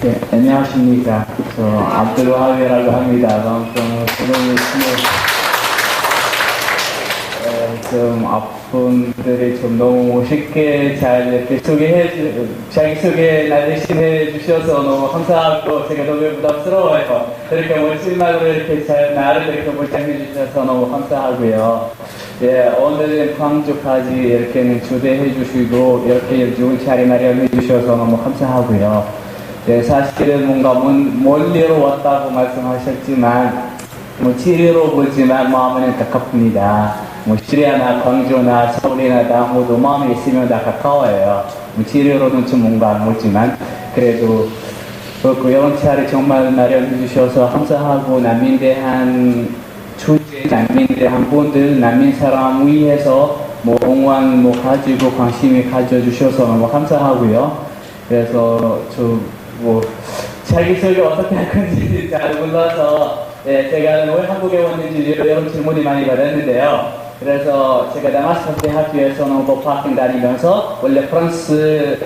네, 안녕하십니까. 저 압둘와하비라고 합니다. 좀 아픈들이 좀 너무 쉽게 잘 이렇게 자기소개 나대신해 주셔서 너무 감사하고 제가 너무 부담스러워요. 그렇게 멋진 말로 이렇게 잘 나를 이렇게 몰장해 주셔서 너무 감사하고요. 예, 오늘은 광주까지 이렇게 초대해 주시고 이렇게 좋은 자리 마련해 주셔서 너무 감사하고요. 예, 사실은 뭔가 멀리로 왔다고 말씀하셨지만 지리로 보지만 마음은 가깝습니다. 시리아나 광주나 서울이나 다 모두 마음이 있으면 다 가까워요. 지리로는 좀 뭔가 멀지만 그래도 그 영차를 정말 마련해 주셔서 감사하고 난민대한 주제 난민대한 분들 난민 사람 위해서 응원 가지고 관심이 가져주셔서 너무 감사하고요. 그래서 자기소개 어떻게 할 건지 잘 몰라서 제가 왜 한국에 왔는지 이런 질문이 많이 받았는데요. 그래서 제가 다마스커스 대학교에서는 법학교 다니면서 원래 프랑스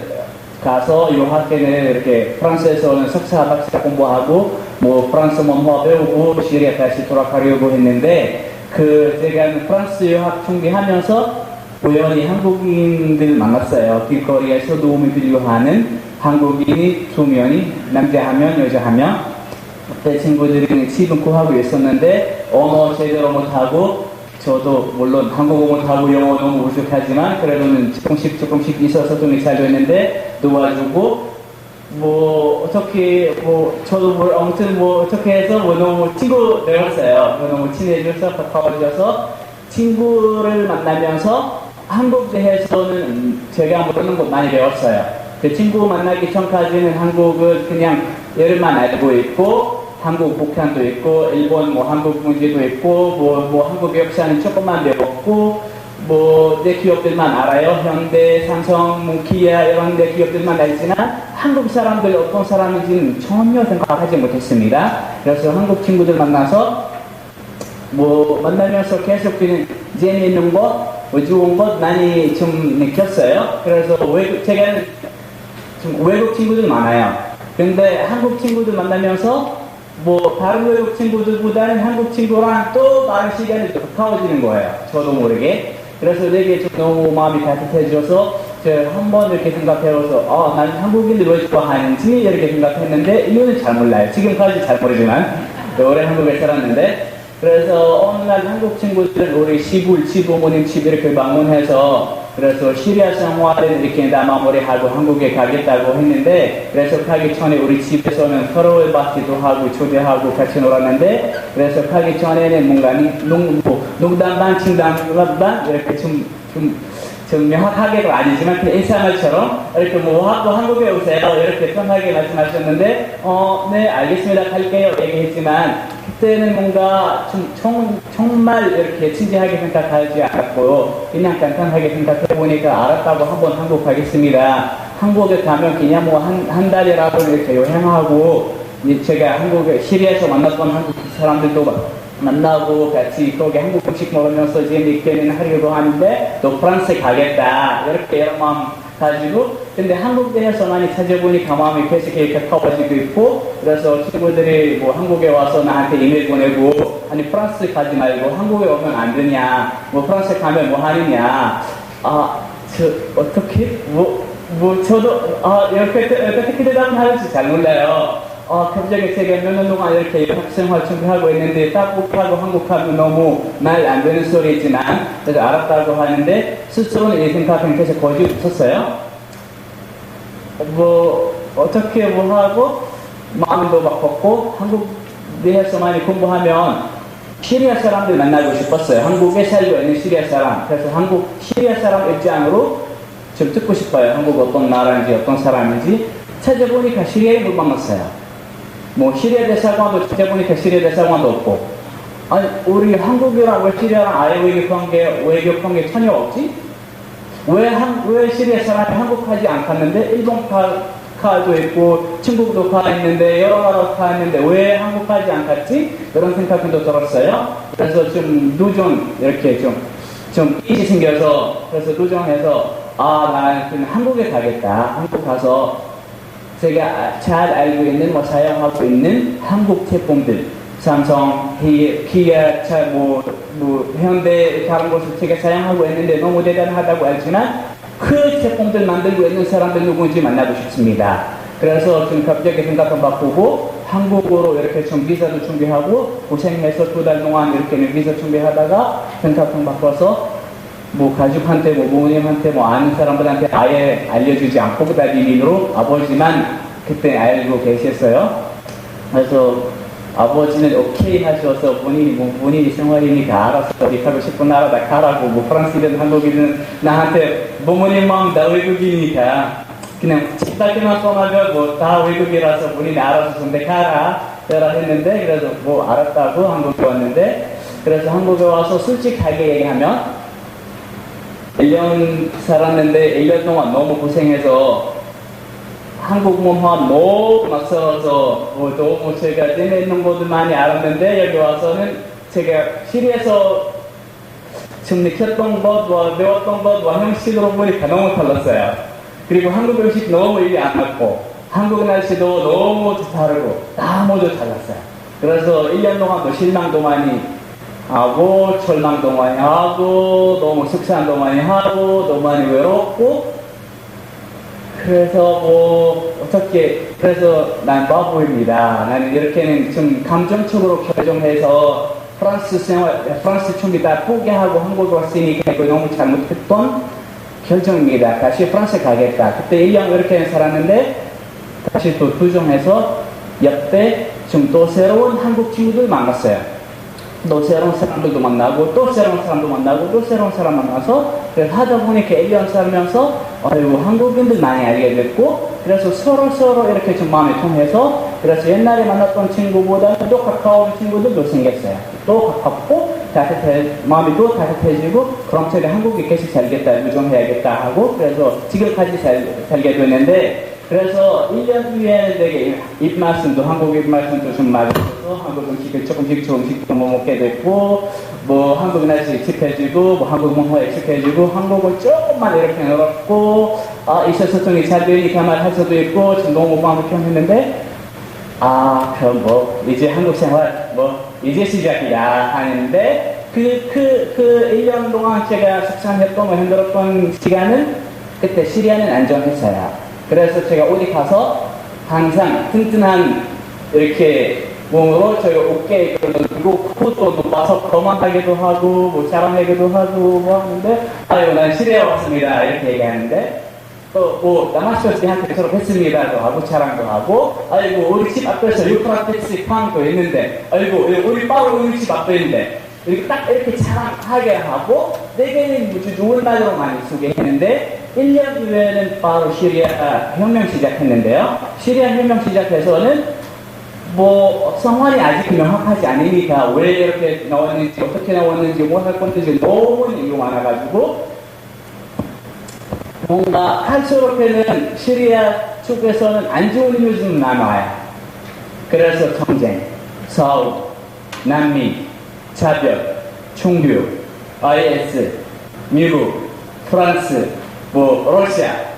가서 유학 때는 이렇게 프랑스에서는 석사 박사 공부하고 프랑스 문화 배우고 시리아 다시 돌아가려고 했는데 제가 프랑스 유학 준비하면서 우연히 한국인들 만났어요. 길거리에서 도움을 드리려 하는 한국인이 2명이 남자 1명 여자 1명 그때 친구들이 집은 구하고 있었는데 언어 제대로 못하고 저도 물론 한국어 못하고 영어 너무 부족하지만 그래도는 조금씩 있어서 좀 잘 됐는데 도와주고 저도 아무튼 어떻게 해서 너무 친구 되었어요. 너무 친해져서 가까워져서 친구를 만나면서 한국 대해서는 제가 모르는 것 많이 배웠어요. 그 친구 만나기 전까지는 한국을 그냥 예를만 알고 있고 한국 북한도 있고 일본 한국 문제도 있고 한국 역사는 조금만 배웠고 내 기업들만 알아요. 현대, 삼성, 기아 이런 데 기업들만 알지만 한국 사람들 어떤 사람인지는 전혀 생각하지 못했습니다. 그래서 한국 친구들 만나서 만나면서 계속 그냥 재미있는 것, 좋은 것 많이 좀 느꼈어요. 그래서 제가 좀 외국 친구들 많아요. 근데 한국 친구들 만나면서 다른 외국 친구들보다는 한국 친구랑 또 다른 시간이 더 가까워지는 거예요. 저도 모르게. 그래서 되게 좀 너무 마음이 따뜻해져서 제가 한번 이렇게 생각해서 난 한국인들 왜 좋아하는지 이렇게 생각했는데 이유는 잘 몰라요. 지금까지 잘 모르지만 오래 한국에 살았는데 그래서 어느 날 한국 친구들은 우리 시골, 부모님 집 이렇게 방문해서 그래서 시리아 생활을 이렇게 다 마무리하고 한국에 가겠다고 했는데 그래서 가기 전에 우리 집에서는 서로 받기도 하고 초대하고 같이 놀았는데 그래서 가기 전에는 뭔가 농담 반 칭담 반 이렇게 좀 명확하게도 아니지만 그냥 인사말처럼 이렇게 한국에 오세요 이렇게 편하게 말씀하셨는데 네 알겠습니다 갈게요 얘기했지만 그때는 뭔가 정말 이렇게 진지하게 생각하지 않았고 그냥 간단하게 생각해보니까 알았다고 한번 한국 가겠습니다. 한국에 가면 그냥 한 달이라도 이렇게 여행하고 제가 한국에 시리아에서 만났던 한국 사람들도 만나고 같이 거기 한국 음식 먹으면서 재미있게는 하려고 하는데 또 프랑스에 가겠다 이렇게 여러 마음 가지고 근데 한국 대해서 많이 찾아보니까 마음이 계속 가까워지고 있고 그래서 친구들이 한국에 와서 나한테 이메일 보내고 아니 프랑스 가지 말고 한국에 오면 안 되냐 프랑스 가면 하느냐 어떻게 저도 이렇게 대답을 하는지 잘 몰라요. 갑자기 제가 몇 년 동안 이렇게 학생활 준비하고 있는데 딱국하고 한국하고 너무 말 안 되는 소리지만 그래서 알았다고 하는데 스스로는 이 생각은 계속 거짓 없었어요. 어떻게 하고 마음도 바꿨고 한국 대해서 많이 공부하면 시리아 사람들 만나고 싶었어요. 한국에 살고 있는 시리아 사람. 그래서 시리아 사람 입장으로 좀 듣고 싶어요. 한국 어떤 나라인지 어떤 사람인지 찾아보니까 시리아에 못 만났어요. 시리아 대사관도 찾아보니까 시리아 대사관도 없고 아니 우리 한국이랑 왜 시리아랑 아예 외교 관계 전혀 없지? 왜 시리아 사람이 한국 가지 않았는데 일본 가도 있고 중국도 가 있는데 여러 나라 가 있는데 왜 한국 가지 않았지? 이런 생각도 들었어요. 그래서 좀 누정 이렇게 좀 일이 생겨서 그래서 누정해서 난 그냥 한국에 가겠다. 한국 가서 제가 잘 알고 있는, 사용하고 있는 한국 제품들, 삼성, 기아, 현대, 다른 곳을 제가 사용하고 있는데 너무 대단하다고 알지만 그 제품들 만들고 있는 사람들 누구인지 만나고 싶습니다. 그래서 좀 갑자기 생각을 바꾸고 한국으로 이렇게 좀 비자도 준비하고 고생해서 2달 동안 이렇게 비자 준비하다가 생각을 바꿔서 가족한테, 부모님한테, 아는 사람들한테 아예 알려주지 않고 다 비밀로 아버지만 그때 알고 계셨어요. 그래서 아버지는 오케이 하셔서 본인이 생활이니까 알아서 어디 가고 싶은 나라 다 가라고, 프랑스든 한국이든 나한테 부모님 마음 다 외국이니까 그냥 집밖에만 떠나면 다 외국이라서 본인이 알아서 선택하라 했는데, 그래서 알았다고 한국에 왔는데, 그래서 한국에 와서 솔직하게 얘기하면 1년 살았는데 1년 동안 너무 고생해서 한국 문화 너무 낯설어서 너무 제가 재미있는 것도 많이 알았는데 여기 와서는 제가 시리에서 좀 느꼈던 것, 배웠던 것, 형식으로 보니까 너무 달랐어요. 그리고 한국 음식 너무 입에 안 맞고 한국 날씨도 너무 다르고 다 모두 달랐어요. 그래서 1년 동안 실망도 많이 하고 절망도 많이 하고 너무 속상도 많이 하고 너무 많이 외롭고, 그래서 그래서 난 바보입니다. 나는 이렇게는 좀 감정적으로 결정해서 프랑스 준비 다 포기하고 한국에 왔으니까 이거 너무 잘못했던 결정입니다. 다시 프랑스 가겠다. 그때 1년 이렇게 살았는데 다시 또 투정해서 옆에 좀 또 새로운 한국 친구들 만났어요. 또 새로운 사람들도 만나고 또 새로운 사람도 만나고 또 새로운 사람 만나서, 그래서 하다 보니까 1년 살면서 한국인들 많이 알게 됐고, 그래서 서로 이렇게 좀 마음이 통해서, 그래서 옛날에 만났던 친구보다는 또 가까운 친구들도 생겼어요. 또 가깝고 마음이 또 따뜻해지고, 그럼 제가 한국에 계속 살겠다, 유종해야겠다 하고, 그래서 지금까지 살게 됐는데, 그래서 1년 후에는 되게 한국 입맛은 좀 맞아서 한국 음식을 조금씩 먹게 됐고, 한국 날씨 익숙해지고, 한국 문화 익숙해지고, 한국을 조금만 이렇게 늘었고, 의사소통이 잘 되니까 말할 수도 있고, 지금 너무 마음이 편했는데, 그럼 이제 한국 생활, 이제 시작이야 하는데, 그 1년 동안 제가 속상했던, 힘들었던 시간은, 그때 시리아는 안정했어요. 그래서 제가 어디 가서 항상 튼튼한 이렇게 몸으로 저희가 어깨에 그리고 코도 높아서 거만하기도 하고 자랑하기도 하고 하는데, 난 시리아 왔습니다 이렇게 얘기하는데, 또 다마스커스한테 졸업했습니다도 하고 자랑도 하고, 우리 집 앞에서 유프라테스 강도 있는데, 우리 바로 우리 집 앞에 있는데, 이렇게 딱 이렇게 자랑하게 하고 되게 좋은 말로 많이 소개했는데, 1년 후에는 바로 시리아 혁명 시작했는데요. 시리아 혁명 시작해서는 상황이 아직 명확하지 않으니까 왜 이렇게 나왔는지, 어떻게 나왔는지, 할 건지 너무 얘기가 많아가지고, 뭔가 할수록에는 시리아 쪽에서는 안 좋은 뉴스 좀 남아요. 그래서 전쟁, 싸움, 난민, 자별, 총교, IS, 미국, 프랑스, 러시아,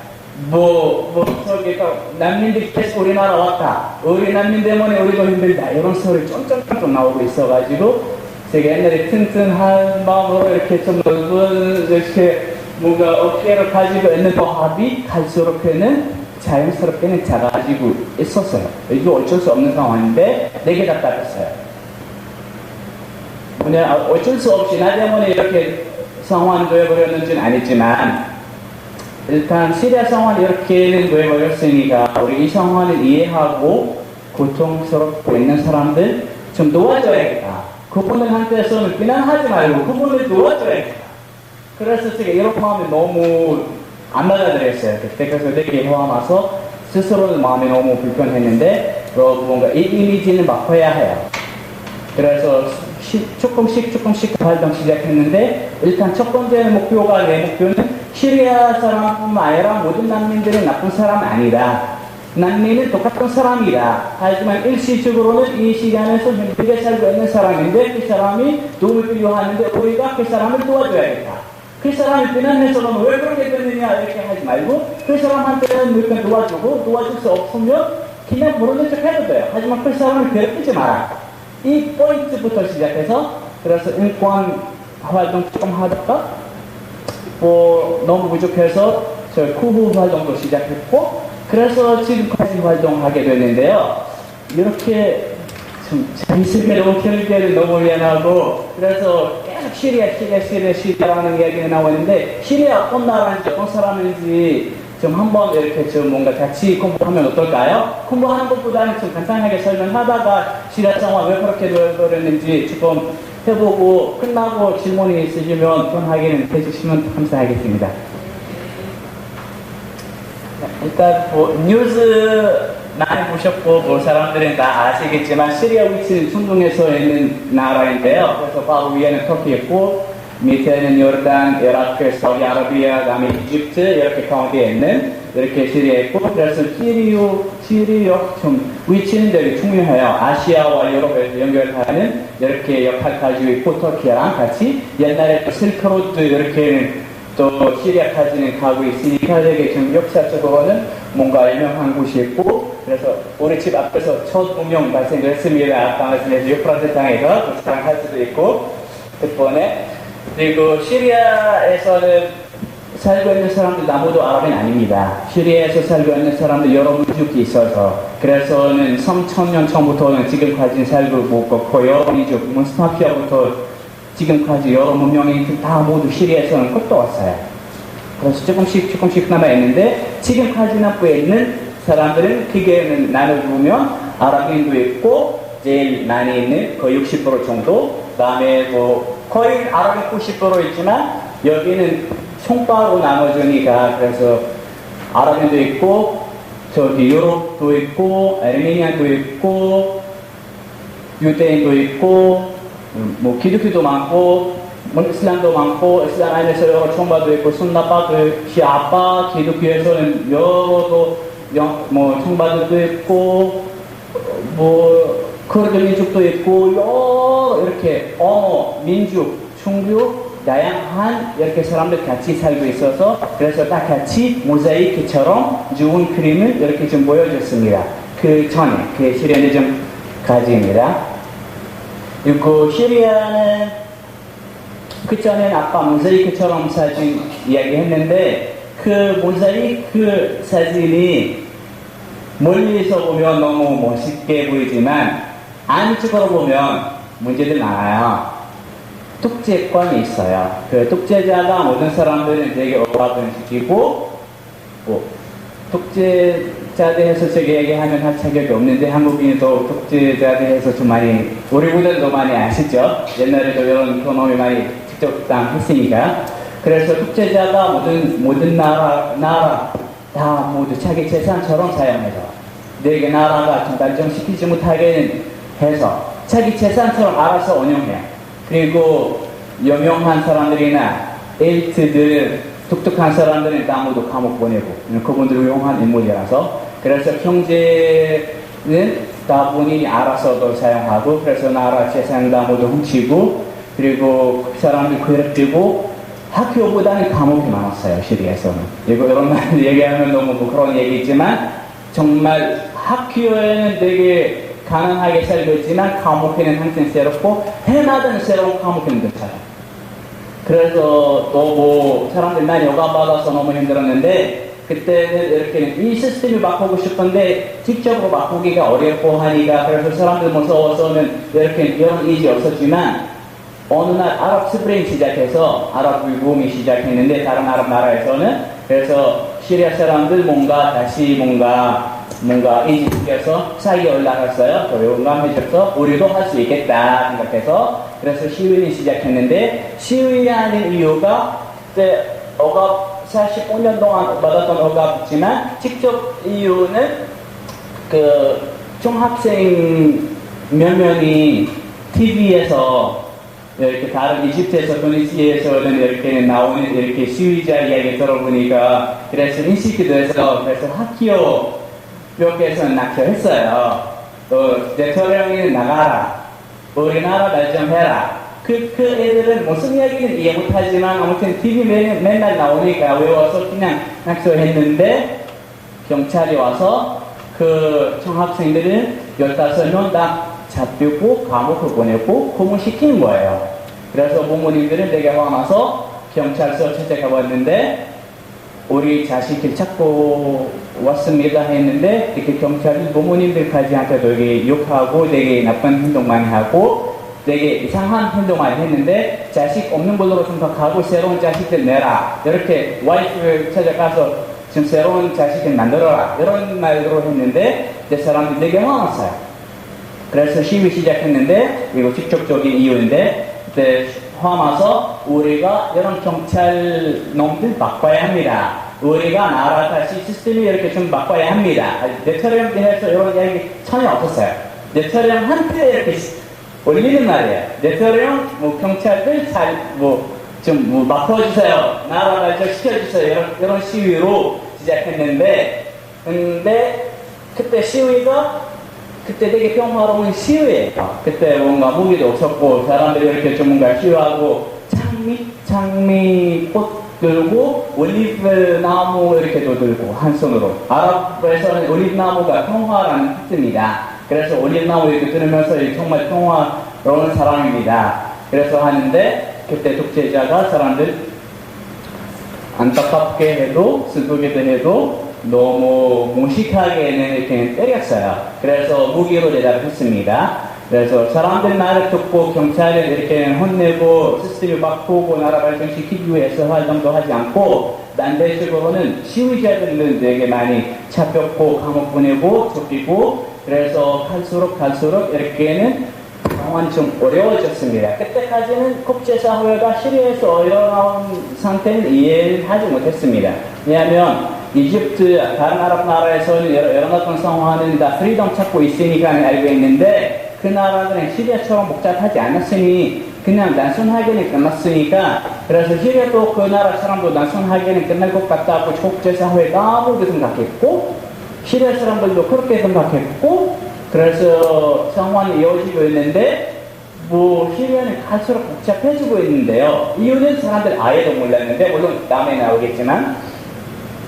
난민들이 계속 우리나라 왔다. 우리 난민 때문에 우리도 힘들다. 이런 소리 쫀쫀쫀 나오고 있어가지고, 제가 옛날에 튼튼한 마음으로 이렇게 좀 넓은, 이렇게 뭔가 어깨를 가지고 있는 합이 갈수록에는 자연스럽게는 작아지고 있었어요. 이게 어쩔 수 없는 상황인데, 내게 답답했어요. 어쩔 수 없이 나 때문에 이렇게 상황이 되어버렸는지는 아니지만, 일단 시리아 상황이 이렇게는 되어버렸으니까 우리 이 상황을 이해하고 고통스럽고 있는 사람들 좀 도와줘야겠다. 그분들한테서는 비난하지 말고 그분들 도와줘야겠다. 그래서 제가 이런 마음이 너무 안 받아들였어요. 그래서 되게 화나서 스스로 마음이 너무 불편했는데, 뭔가 이 이미지는 바꿔야 해요. 그래서 조금씩 활동 시작했는데, 일단 첫 번째 목표가, 내 목표는 시리아 사람뿐만 아니라 모든 난민들은 나쁜 사람 아니다. 난민은 똑같은 사람이다. 하지만 일시적으로는 이 시간에서 힘들게 살고 있는 사람인데, 그 사람이 도움을 필요하는데 우리가 그 사람을 도와줘야겠다. 그 사람이 비난해서 너는 왜 그렇게 됐느냐 이렇게 하지 말고 그 사람한테는 이렇게 도와주고 도와줄 수 없으면 그냥 모르는 척 해도 돼요. 하지만 그 사람을 괴롭히지 마라. 이 포인트부터 시작해서 그래서 인권 활동 조금 하다가 뭐 너무 부족해서 저 구호 활동도 시작했고 그래서 지금까지 활동하게 되는데요. 이렇게 좀 자기스럽게 너무 길게 너무 미안하고 그래서 계속 시리아라는 이야기가 나오는데 시리아 어떤 나라인지 어떤 사람인지 좀 한번 이렇게 좀 뭔가 같이 공부하면 어떨까요? 공부하는 것보다는 좀 간단하게 설명하다가 시리아 상황 왜 그렇게 되었는지 조금 해보고 끝나고 질문이 있으시면 편하게 해주시면 감사하겠습니다. 일단 뭐 뉴스 많이 보셨고 뭐 사람들은 다 아시겠지만 시리아 위치는 중동에서 있는 나라인데요. 그래서 바로 위에는 터키 있고 밑에는 요르단, 이라크, 사우디아라비아, 그다음에 이집트 이렇게 가운데 있는 이렇게 시리아 있고 그래서 시리아 좀 위치는 되게 중요해요. 아시아와 유럽에서 연결하는 이렇게 역할 가지고 있고 터키랑 같이 옛날에 실크로드 이렇게 또 시리아까지는 가고 있으니까 되게 좀 역사적으로는 뭔가 유명한 곳이 있고 그래서 우리 집 앞에서 첫 운명 발생을 했습니다. 아까 말씀해서 유프라테 땅에서 사랑할 수도 있고 덕분에 그리고 시리아에서는 살고 있는 사람들 아무도 아랍은 아닙니다. 시리아에서 살고 있는 사람들 여러 민족이 있어서 그래서는 3,000년 전부터는 지금까지 살고 있고 여러 민족, 스파피아부터 지금까지 여러 문명이 다 모두 시리아에서는 끝도 왔어요. 그래서 조금씩 남아있는데 지금까지 남고 있는 사람들은 크게 나눠보면 아랍인도 있고 제일 많이 있는 거의 60% 정도 그 다음에 뭐 거의 아랍인 90% 있지만 여기는 총파로 나눠주니까 그래서 아랍인도 있고 저기 유럽도 있고 아르메니아도 있고 유대인도 있고 뭐 기독교도 많고 이슬람도 많고 이슬람 안에서 여러 총파도 있고 순나파도 시아파 기독교에서는 여러 뭐 총파들도 있고 뭐 크루드 민족도 있고 여러 이렇게 언어 민족 종교 다양한 이렇게 사람들 같이 살고 있어서 그래서 다 같이 모자이크처럼 좋은 그림을 이렇게 좀 보여줬습니다. 그 전에 그 시리아는 좀 가지입니다. 그리고 시리아는 그 전에는 아까 모자이크처럼 사진 이야기했는데 그 모자이크 사진이 멀리서 보면 너무 멋있게 보이지만 안쪽으로 보면 문제들 많아요. 독재권이 있어요. 그 독재자가 모든 사람들은 되게 억압을 시키고 뭐 독재자 대해서 제가 얘기하면 할 자격이 없는데 한국인도 독재자 대해서 좀 많이 우리보다도 많이 아시죠? 옛날에도 이런 경험이 많이 직접 당했으니까 그래서 독재자가 모든 나라 다 모두 자기 재산처럼 사용해서 내게 나라가 좀 발전시키지 못하게 해서 자기 재산처럼 알아서 운영해요. 그리고 유명한 사람들이나 엘리트들 독특한 사람들은 다 모두 감옥 보내고 그분들 유용한 인물이라서 그래서 경제는 다 본인이 알아서도 사용하고 그래서 나라 재산 다 모두 훔치고 그리고 그 사람들 괴롭히고 학교보다는 감옥이 많았어요. 시리아에서는 이런 말 얘기하면 너무 뭐 그런 얘기지만 정말 학교에는 되게 가난하게 살고 있지만 감옥에는 항상 새롭고 해마다는 새로운 감옥에는 괜찮아요. 그래서 또 뭐 사람들 많이 억압받아서 너무 힘들었는데 그때는 이렇게 이 시스템을 바꾸고 싶은데 직접으로 바꾸기가 어렵고 하니까 그래서 사람들 무서워서는 이렇게 이런 일이 없었지만 어느 날 아랍 스프링 시작해서 아랍 붐이 시작했는데 다른 아랍 나라에서는 그래서 시리아 사람들 다시 뭔가 인식해서 사이에 올라갔어요. 또 용감해져서 우리도 할 수 있겠다 생각해서 그래서 시위를 시작했는데 시위하는 이유가 그때 억압 45년 동안 받았던 억압이지만 직접 이유는 그 중학생 몇 명이 TV에서 이렇게 다른 이집트에서 tunisie에서는 이렇게 나오는 이렇게 시위자 이야기 들어보니까 그래서 인식이 돼서 그래서 학교 벽에서는 낙혀했어요. 또 대통령이 나가라. 우리나라 발전해라. 그 애들은 무슨 이야기는 이해 못하지만 아무튼 TV 맨날 나오니까 외워서 그냥 낙서했는데 경찰이 와서 그 중학생들은 15명 다 잡히고 감옥을 보내고 고문시키는 거예요. 그래서 부모님들은 되게 화나서 경찰서 찾아가 봤는데 우리 자식을 찾고 왔습니다 했는데 이렇게 경찰이 부모님들까지한테 되게 욕하고 되게 나쁜 행동 많이 하고 되게 이상한 행동 많이 했는데 자식 없는 걸로 생각하고 새로운 자식들 내라 이렇게 와이프를 찾아가서 지금 새로운 자식을 만들어라 이런 말로 했는데 이제 사람들이 되게 화났어요. 그래서 시위 시작했는데 이거 직접적인 이유인데 그때 화나서 우리가 이런 경찰 놈들 바꿔야 합니다. 우리가 나라 다시 시스템이 이렇게 좀 바꿔야 합니다. 대처령 대해서 이런 이야기 전혀 없었어요. 대처령한테 이렇게 올리는 말이에요. 대처령 뭐 경찰들 좀 바꿔주세요. 나라 발전시켜주세요. 이런 시위로 시작했는데 근데 그때 시위가 그때 되게 평화로운 시위예요. 그때 뭔가 무기도 없었고 사람들이 이렇게 좀 뭔가 시위하고 장미꽃 들고 올리브 나무 이렇게도 들고 한 손으로 아랍에서는 올리브 나무가 평화라는 뜻입니다. 그래서 올리브 나무 이렇게 들으면서 정말 평화로운 사람입니다. 그래서 하는데 그때 독재자가 사람들 안타깝게 해도 슬프게도 해도 너무 무식하게는 이렇게 때렸어요. 그래서 무기로 대답했습니다. 그래서 사람들 말을 듣고 경찰을 이렇게 혼내고 시스템을 바꾸고 나라 발전시키기 위해서 활동도 하지 않고 반대적으로는 시위자들은 되게 많이 잡혔고 감옥 보내고 쫓기고 그래서 갈수록 이렇게는 상황이 좀 어려워졌습니다. 그때까지는 국제사회가 시리아에서 일어나온 상태는 이해를 하지 못했습니다. 왜냐하면 이집트 다른 아랍 나라에서는 일어났던 상황은 다 프리덤 찾고 있으니까 알고 있는데 그 나라들은 시리아처럼 복잡하지 않았으니 그냥 단순하게는 끝났으니까 그래서 시리아도 그 나라 사람도 단순하게는 끝날 것 같다고 국제사회가 아무도 생각했고 시리아 사람들도 그렇게 생각했고 그래서 상황이 이어지고 있는데 뭐 시리아는 갈수록 복잡해지고 있는데요. 이유는 사람들 아예도 몰랐는데 물론 다음에 나오겠지만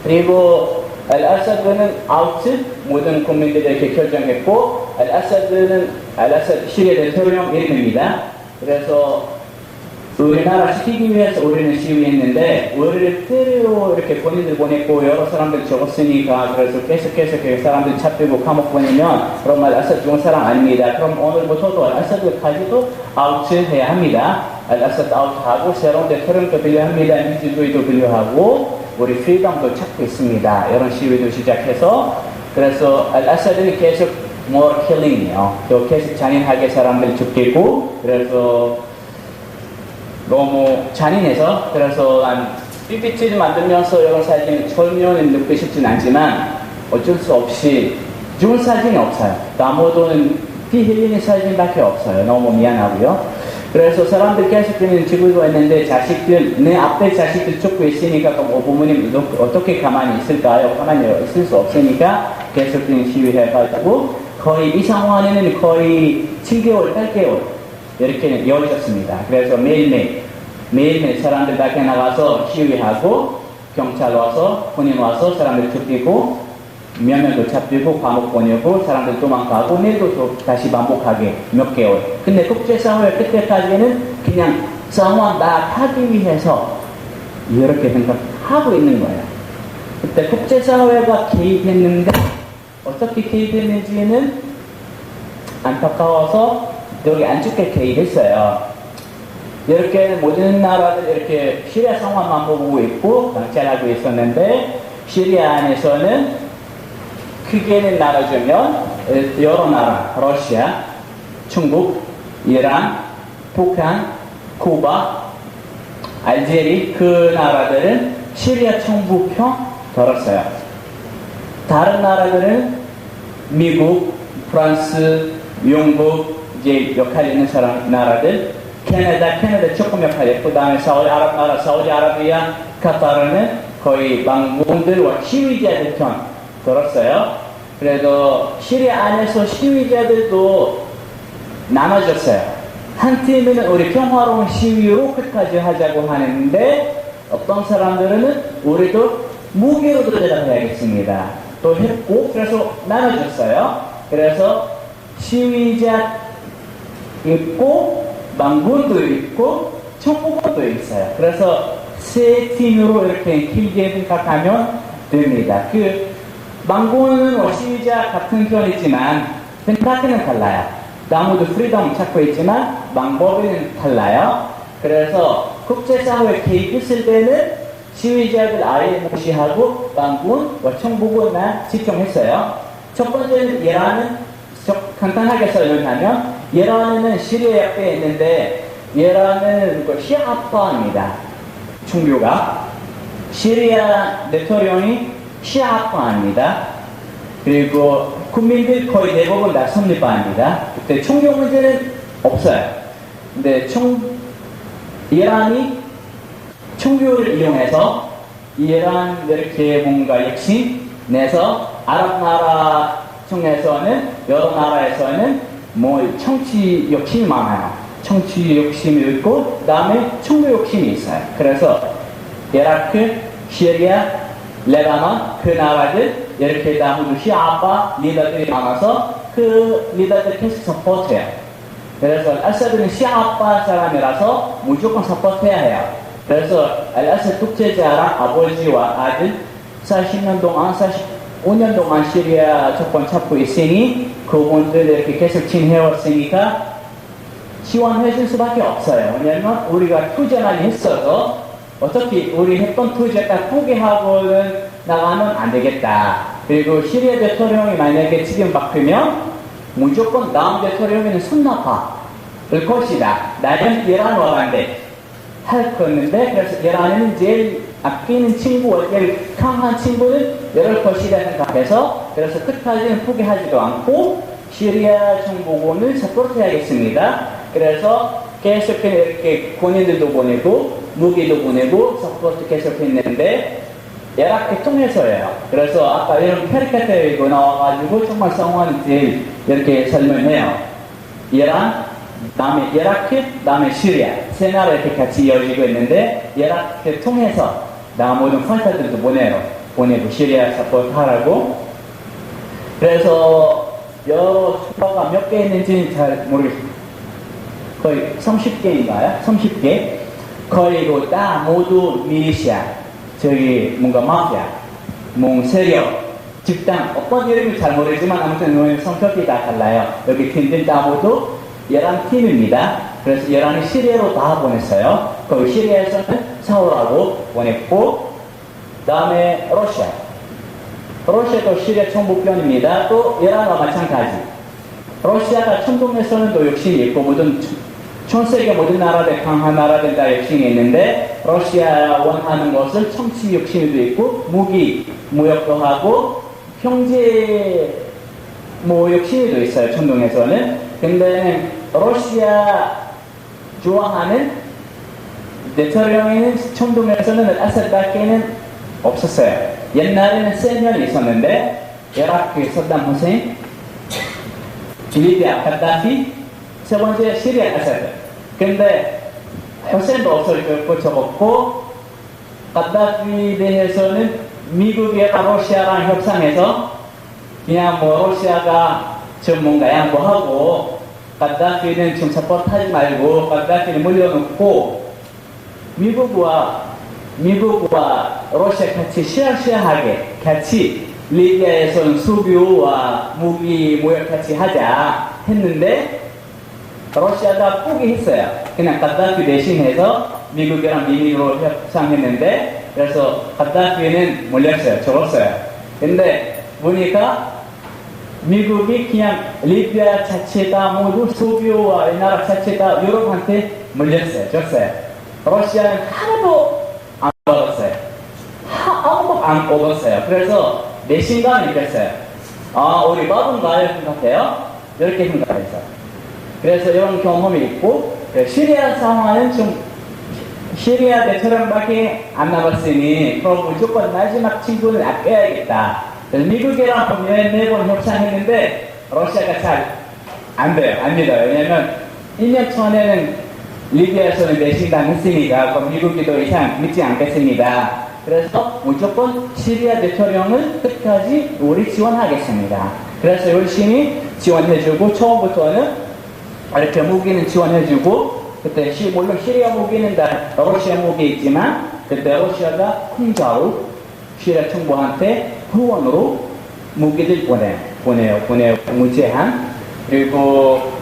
그리고 알아사드는 아웃 모든 국민들이 이렇게 결정했고 알아사드 시리아 대통령 이름입니다. 그래서 우리나라 시키기 위해서 우리는 시위했는데 우리를 때려 이렇게 본인들 보냈고 여러 사람들 적었으니까 그래서 계속해서 그 사람들 잡히고 감옥 보내면 그럼 알아사드 좋은 사람 아닙니다. 그럼 오늘부터도 알아사드까지도 아웃해야 합니다. 알아사드 아웃하고 새로운 대통령도 필요합니다. 민주주의도 필요하고 우리 프리덤도 찾고 있습니다. 이런 시위도 시작해서 그래서 알아사드는 계속 more killing이요. 또 계속 잔인하게 사람들 죽이고 그래서 너무 잔인해서 그래서 난 PPT를 만들면서 이런 사진을 설명은 듣고 싶진 않지만 어쩔 수 없이 좋은 사진이 없어요. 나머지는 피 흘리는 사진밖에 없어요. 너무 미안하고요. 그래서 사람들 계속 그냥 죽이고 있는데 자식들 내 앞에 자식들 죽고 있으니까 부모님 어떻게 가만히 있을까요? 가만히 있을 수 없으니까 계속 그냥 시위해가지고 거의 이 상황에는 거의 7개월, 8개월 이렇게 이어졌습니다. 그래서 매일매일 사람들 밖에 나가서 시위하고 경찰 와서 군인 와서 사람들 죽이고 몇 명도 잡히고 감옥 보내고 사람들 도망가고 내일도 또 다시 반복하게 몇 개월. 근데 국제사회 그때까지는 그냥 상황 나가기 위해서 이렇게 생각하고 있는 거예요. 그때 국제사회가 개입했는데 어떻게 개입했는지는 안타까워서 여기 안 죽게 개입했어요. 이렇게 모든 나라들 이렇게 시리아 상황만 보고 있고 관찰하고 있었는데 시리아 안에서는 크게는 나눠주면 여러 나라, 러시아, 중국, 이란, 북한, 쿠바, 알제리 그 나라들은 시리아 정부 편 들었어요. 다른 나라들은 미국, 프랑스, 영국 이제 역할 있는 나라들, 캐나다 조금 역할 있고 그다음에 사우디아라비아, 카타르는 거의 망공들과 시위자들 편 들었어요. 그래도 시리아 안에서 시위자들도 나눠졌어요. 한 팀은 우리 평화로운 시위로 끝까지 하자고 하는데 어떤 사람들은 우리도 무기로도 대답해야겠습니다. 또 했고 그래서 나눠줬어요. 그래서 시위자 있고 망군도 있고 청부군도 있어요. 그래서 세 팀으로 이렇게 길게 생각하면 됩니다. 그 망군은 시위자 같은 편이지만 생각은 달라요. 아무도 프리덤 찾고 있지만 방법은 달라요. 그래서 국제사회 개입했을 때는 시위자들 아예 무시하고 망군과 청부군만 집중했어요. 첫 번째는 이란은 간단하게 설명하면 이란은 시리아 옆에 있는데 이란은 시아파입니다. 종교가 시리아 대통령이 시아파입니다. 그리고 국민들 거의 대부분 다 선리파입니다. 그때 종교 문제는 없어요. 근데 이란이 종교를 이용해서 이란 이렇게 뭔가 욕심 내서 아랍 나라 중에서는 여러 나라에서는 뭐 정치 욕심이 많아요. 정치 욕심이 있고 그 다음에 종교 욕심이 있어요. 그래서 이라크, 시리아, 레바논 그 나라들 이렇게 다 모두 시아파 리더들이 많아서 그 리더들 계속 서포트해요. 그래서 알사드는 시아파 사람이라서 무조건 서포트해야 해요. 그래서 알아사드 독재자랑 아버지와 아들 40년 동안 45년 동안 시리아 정권 잡고 있으니 그분들 이렇게 계속 지내왔으니까 지원해줄 수밖에 없어요. 왜냐면 우리가 투자 많이 했어서 어차피 우리 했던 투자 다 포기하고는 나가면 안 되겠다. 그리고 시리아 대통령이 만약에 지금 바뀌면 무조건 다음 대통령에는 순나파일 것이다. 나는 이란 와간데 할 거였는데 그래서 이란은 제일 아끼는 친구와 제일 강한 친구는 이럴 것이다 생각해서 그래서 끝까지는 포기하지도 않고 시리아 정부군을 서포트해야겠습니다. 그래서 계속 이렇게 군인들도 보내고 무기도 보내고 서포트 계속했는데 이라크 통해서예요. 그래서 아까 이런 캐리커처 이거 나와가지고 정말 상황이 제일 이렇게 설명해요. 이란, 다음에 이라크, 다음에 시리아 세 나라 이렇게 같이 이어지고 있는데 이라크 통해서 나 모든 판사들도 보내고 시리아 서포트 하라고. 그래서 여러 수가 몇 개 있는지는 잘 모르겠어요. 거의 30개인가요? 30개. 그리고 다 모두 밀리시아, 저기 뭔가 마피아, 세력, 집단, 어떤 이름이 잘 모르지만 아무튼 성격이 다 달라요. 여기 팀들 다 모두 이란 팀입니다. 그래서 이란이 시리아로 다 보냈어요. 거기 시리아에서는 사울하고 보냈고, 다음에 러시아도 시리아 정부편입니다. 또 이란과 마찬가지. 러시아가 천동에서는 또 욕심이 있고 전 세계 모든 나라들 강한 나라들 다 욕심이 있는데 러시아 원하는 것을 정치 욕심도 있고 무기 무역도 하고 경제 욕심도 있어요. 천동에서는. 근데 러시아 좋아하는 대통령에는 천동에서는 아사드밖에는 없었어요. 옛날에는 3명이 있었는데 이라크 사담 후세인, 리비아 카다피, 세 번째 시리아 아사드. 근데 후세인도 없어졌고 적었고 카다피 대해서는 미국이랑 러시아랑 협상해서 그냥 러시아가 좀 뭔가 양보하고 카다피는 좀 서포트하지 말고 카다피는 물려놓고 미국과 러시아 같이 시아시아하게 같이 리비아에서는 수교와 무기 무역 같이 하자 했는데 러시아가 포기했어요. 그냥 카다피 대신해서 미국이랑 미국으로 협상했는데 그래서 카다피는 몰렸어요. 적었어요. 근데 보니까 미국이 그냥 리비아 자체가 모두 소비오와 이 나라 자체가 유럽한테 물렸어요. 줬어요. 러시아는 하나도 안 받았어요. 아무것도 안 얻었어요. 그래서 내심감이 느꼈어요. 우리 받은가요? 생각해요? 이렇게 생각했어요. 그래서 이런 경험이 있고 시리아 상황은 좀 시리아 대처럼밖에 안 남았으니 그럼 무조건 마지막 친구는 아껴야겠다. 그래서 미국이랑 매번 협상했는데 러시아가 잘 안 돼요. 안 믿어요. 왜냐면 1년 전에는 리비아에서는 내신당했으니까 그럼 미국이 더 이상 믿지 않겠습니다. 그래서 무조건 시리아 대통령을 끝까지 우리 지원하겠습니다. 그래서 열심히 지원해주고 처음부터는 이렇게 무기는 지원해주고 그때 물론 시리아 무기는 다 러시아 무기 있지만 그때 러시아가 공짜로 시리아 정부한테 후원으로 무기들 보내요. 무제한. 그리고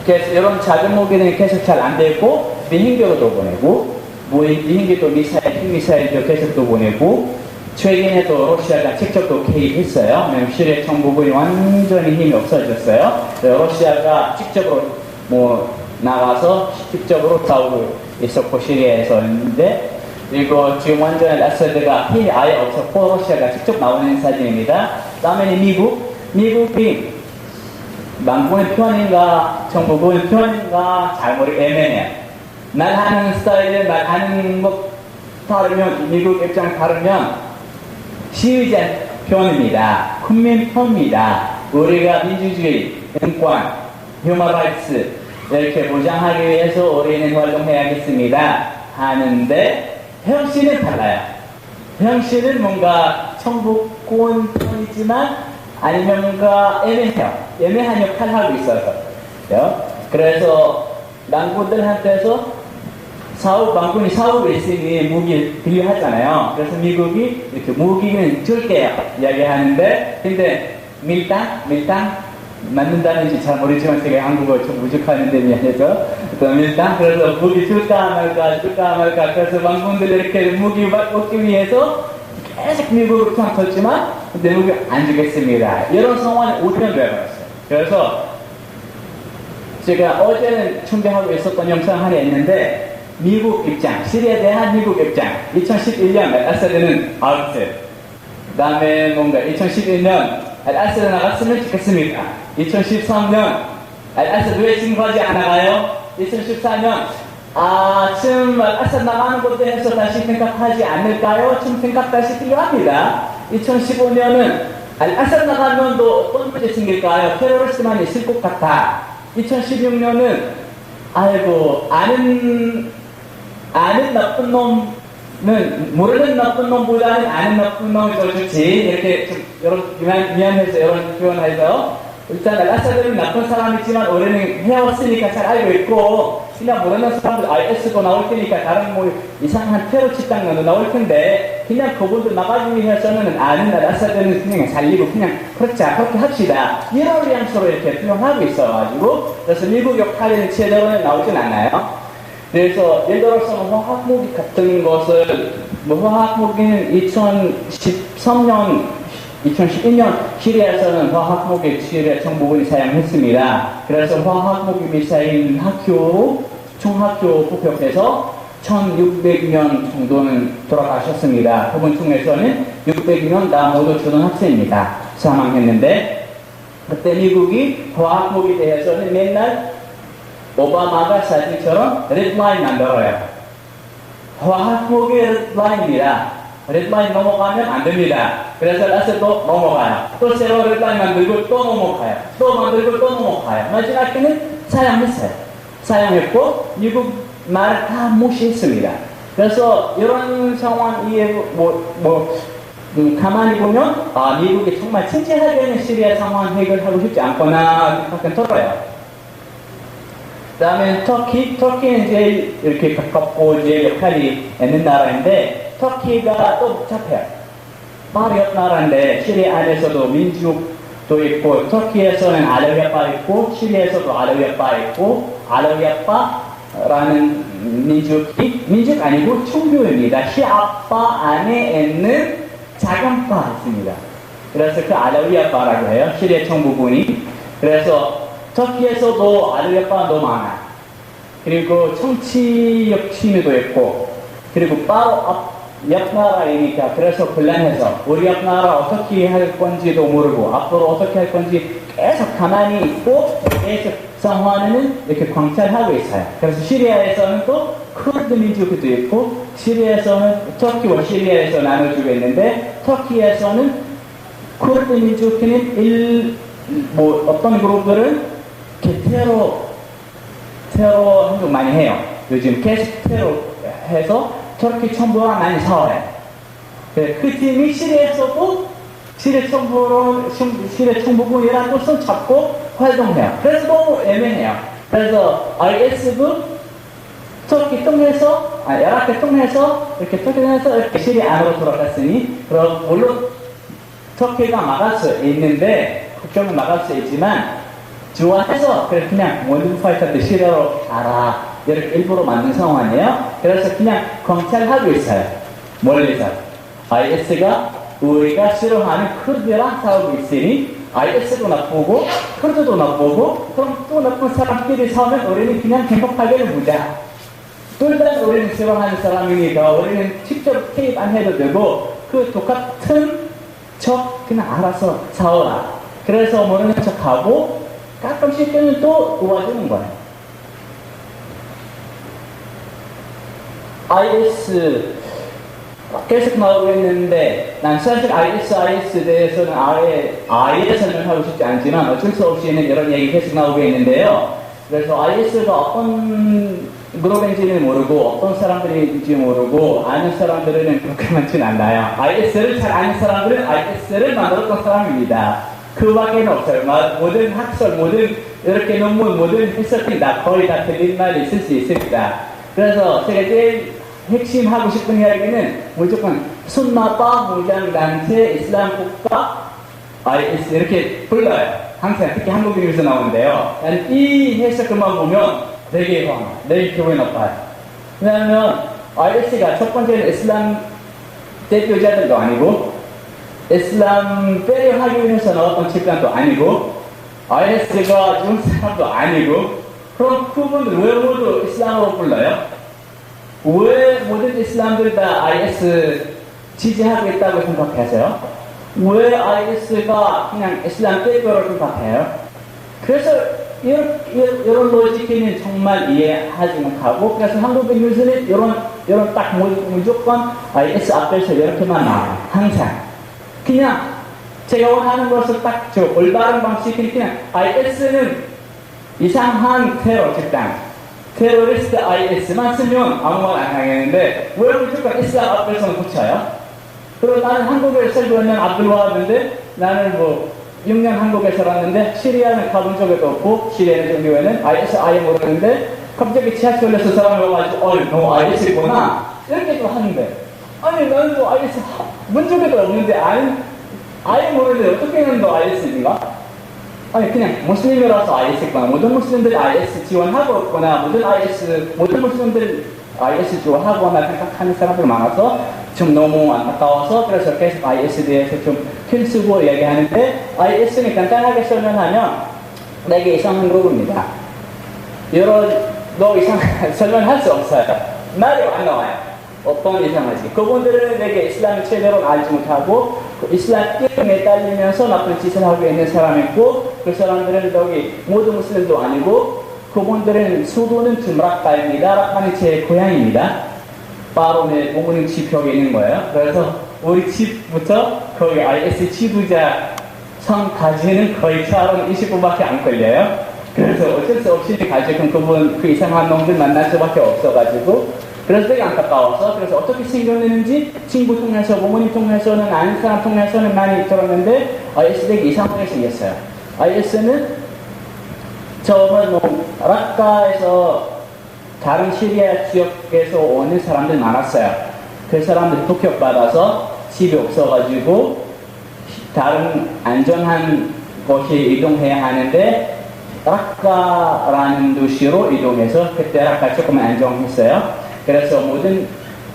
이런 작은 무기는 계속 잘 안 되고 비행기로도 보내고 비행기도 미사일도 계속 또 보내고 최근에도 러시아가 직접 또 개입했어요. 왜냐면 시리아 정부군이 완전히 힘이 없어졌어요. 러시아가 직접으로 나가서 직접으로 싸우고 있었고 시리아에서 있는데 그리고 지금 완전 아사드가 힘이 아예 없었고 러시아가 직접 나오는 사진입니다. 다음에는 미국이 망군의 편인가 정부군의 편인가 잘 애매해요. 말하는 스타일은 말하는 것 다르면 미국 입장 다르면 시위자 편입니다. 국민 편입니다. 우리가 민주주의, 인권, 휴먼 라이츠 이렇게 보장하기 위해서 우리는 활동해야겠습니다. 하는데 형식은 달라요. 형식은 뭔가 정부권 편이지만 아니면 뭔가 애매한 역할을 하고 있어서 그래서 망군들한테서 망군이 싸우고 있으니 무기 빌려하잖아요. 그래서 미국이 이렇게 무기는 줄게요 이야기하는데 근데 밀당 맞는다는지 잘 모르지만 제가 한국어 좀 부족하는데 미안해서 밀당 그래서 무기 줄까 말까 그래서 망군들 이렇게 무기 얻기 위해서 계속 미국을 털지만 근데 미국이 안 주겠습니다. 이런 상황이 5년 되어버렸어요. 그래서 제가 어제는 준비하고 있었던 영상 하나 있는데 미국 입장, 시리아에 대한 미국 입장 2011년 아사드는 아웃 그 다음에 뭔가 2011년 아사드 나갔으면 좋겠습니다. 2013년 아사드 왜 지금까지 안 나가요? 2014년 지금 아사드 나가는 것에 대해서 다시 생각하지 않을까요? 지금 생각 다시 필요합니다. 2015년은 아사드 나가면 또 어떤 문제 생길까요? 테러리스트만 있을 것 같아. 2016년은 아는 나쁜 놈은 모르는 나쁜 놈보다는 아는 나쁜 놈이 더 좋지. 이렇게 좀 미안해서 이런 표현해서 일단 아사드는 나쁜 사람이지만 우리는 해왔으니까 잘 알고 있고 그냥 모르는 사람들 IS도 나올 테니까 다른 이상한 테러 집단도 나올 텐데 그냥 그분들 나가기 위해서는 아는 아사드는 그냥 살리고 그냥 그렇게 합시다. 이런 뉘앙스로 이렇게 표현하고 있어가지고 그래서 미국 역할은 제대로 나오진 않아요. 그래서 예를 들어서 화학무기 같은 것을 화학무기는 2011년 시리아에서는 화학무기 시리아 정부군이 사용했습니다. 그래서 화학무기 미사일 총학교 부표에서 1600명 정도는 돌아가셨습니다. 그분 중에서는 600명 다 모두 초등학생입니다. 사망했는데 그때 미국이 화학무기에 대해서는 맨날 오바마가 사진처럼 레드라인 만들어요. 화학무기 레드라인입니다. 레드라인 넘어가면 안 됩니다. 그래서 다시 또 넘어가요. 또 새로 레드라인 만들고 또 넘어가요. 또 만들고 또 넘어가요. 마지막에는 사용했고 미국 말을 다 무시했습니다. 그래서 이런 상황이 가만히 보면 미국이 정말 진지하게는 시리아 상황 해결하고 싶지 않거나 그렇게 들어요. 그 다음에 터키는 제일 이렇게 가깝고 제일 역할이 있는 나라인데 터키가 또 복잡해요. 바로 옆 나라인데 시리아 안에서도 민족도 있고 터키에서는 알라위아파 있고 시리아에서도 알라위아파 있고 알라위아파라는 민족 아니고 종교입니다. 시아파 안에 있는 작은 파 있습니다. 그래서 그 알라위아파라고 해요. 시리아 정부군이. 그래서 터키에서도 알라위아파가 너무 많아요. 그리고 정치 욕심도 있고 그리고 바로 옆 나라이니까 그래서 곤란해서 우리 옆 나라 어떻게 할 건지도 모르고 앞으로 어떻게 할 건지 계속 가만히 있고 계속 상황에는 이렇게 관찰하고 있어요. 그래서 시리아에서는 또 쿠르드 민족도 있고 시리아에서는 터키와 시리아에서 나눠주고 있는데 터키에서는 쿠르드 민족은 어떤 그룹들은 테러 테러 한국 많이 해요. 요즘 계속 테러 해서 터키 정부와 많이 싸워요. 그 팀이 시리에서도 시리 정부군이랑 또 손 잡고 활동해요. 그래서 너무 애매해요. 그래서 IS도 터키 통해서, 이라크 통해서, 이렇게 터키에서 이렇게 시리 안으로 들어갔으니, 그럼 물론 터키가 막을 수 있는데, 국경을 막을 수 있지만, 좋아해서 그냥 원룸 파이터들 시리아로 가라. 이렇게 일부러 만든 상황이에요. 그래서 그냥 경찰하고 있어요. 멀리서. IS가 우리가 싫어하는 쿠르드랑 싸우고 있으니 IS도 나쁘고 쿠르드도 나쁘고 그럼 또 나쁜 사람끼리 싸우면 우리는 그냥 행복하게 보자. 둘 다 우리는 싫어하는 사람이니까 우리는 직접 개입 안 해도 되고 그 똑같은 척 그냥 알아서 싸워라. 그래서 모르는 척하고 가끔씩은 또 도와주는 거예요. IS 계속 나오고 있는데 난 사실 IS에 대해서는 아예 설명하고 싶지 않지만 어쩔 수 없이는 이런 얘기 계속 나오고 있는데요. 그래서 IS가 어떤 그룹인지는 모르고 어떤 사람들인지 모르고 아는 사람들은 그렇게 많지는 않나요. IS를 잘 아는 사람들은 IS를 만들었던 사람입니다. 그 밖에는 없어요. 모든 학설, 모든 이렇게 논문, 모든 해석이 다 거의 다 틀린 말이 있을 수 있습니다. 그래서 제가 제일 핵심 하고 싶은 이야기는 무조건 순나파 무장단체 이슬람 국가 IS 이렇게 불러요. 항상 특히 한국인에서 나오는데요. 이 해석만 보면 되게 내 기분이 나빠요. 왜냐하면 IS가 첫 번째는 이슬람 대표자들도 아니고 이슬람 배려하기 위해서 나왔던 집단도 아니고 IS가 좋은 사람도 아니고 그럼 그분들 왜 모두 이슬람으로 불러요? 왜 모든 이슬람들 다 IS 지지하고 있다고 생각하세요? 왜 IS가 그냥 이슬람 대표로 생각해요? 그래서 이런 로직은 정말 이해하지 못하고 그래서 한국의 뉴스는 이런 딱 무조건 IS 앞에서 이렇게만 나와요. 항상 그냥 제가 원하는 것을 딱 올바른 방식은 그냥 IS는 이상한 테러 집단 테러리스트 IS만 쓰면 아무 말 안 하겠는데 왜 무조건 이슬람 앞에서는 붙여요? 그리고 나는 한국에 살고 있는 압둘와하드인데 나는 6년 한국에 살았는데 시리아는 가본 적도 없고 시리아는 종교에는 IS 아예 모르는데 갑자기 지하철에서 사람이 와가지고 너 IS구나 이렇게 또 하는데 아니 나는 또 IS 본 적도 없는데 아예 모르는데 어떻게 하는 너 IS인가? 아니 그냥 무슬림이라서 IS구나. 모든 무슬림들이 IS 지원하고 있구나. 모든 무슬림들이 IS 지원하거나 생각하는 사람들 많아서 좀 너무 안타까워서 그래서 계속 IS에 대해서 좀 필수고 얘기하는데 IS는 간단하게 설명하면 내게 이상한 그룹입니다. 너 이상 설명할 수 없어요. 말이 안 나와요. 어떤 이상하지? 그분들은 내게 이슬람을 제대로 알지 못하고 이슬람 띠에 매달리면서 나쁜 짓을 하고 있는 사람이 있고 그 사람들은 여기 모든 무슬림도 아니고 그분들은 수도는 라카입니다. 라카는 제 고향입니다. 바로 내 부모님 집 벽에 있는 거예요. 그래서 우리 집부터 거기 IS 지도자 성까지는 거의 차로 20분밖에 안 걸려요. 그래서 어쩔 수 없이 가지고 그 이상한 놈들 만날 수밖에 없어가지고 그래서 되게 안타까워서 그래서 어떻게 생겼는지 친구 통해서 부모님 통해서는 아는 사람 통해서는 많이 들었는데 IS 되게 이상하게 생겼어요. IS는 처음은 라카에서 다른 시리아 지역에서 오는 사람들 많았어요. 그 사람들 폭격받아서 집이 없어가지고 다른 안전한 곳에 이동해야 하는데 라카라는 도시로 이동해서 그때 라카 조금 안정했어요. 그래서 모든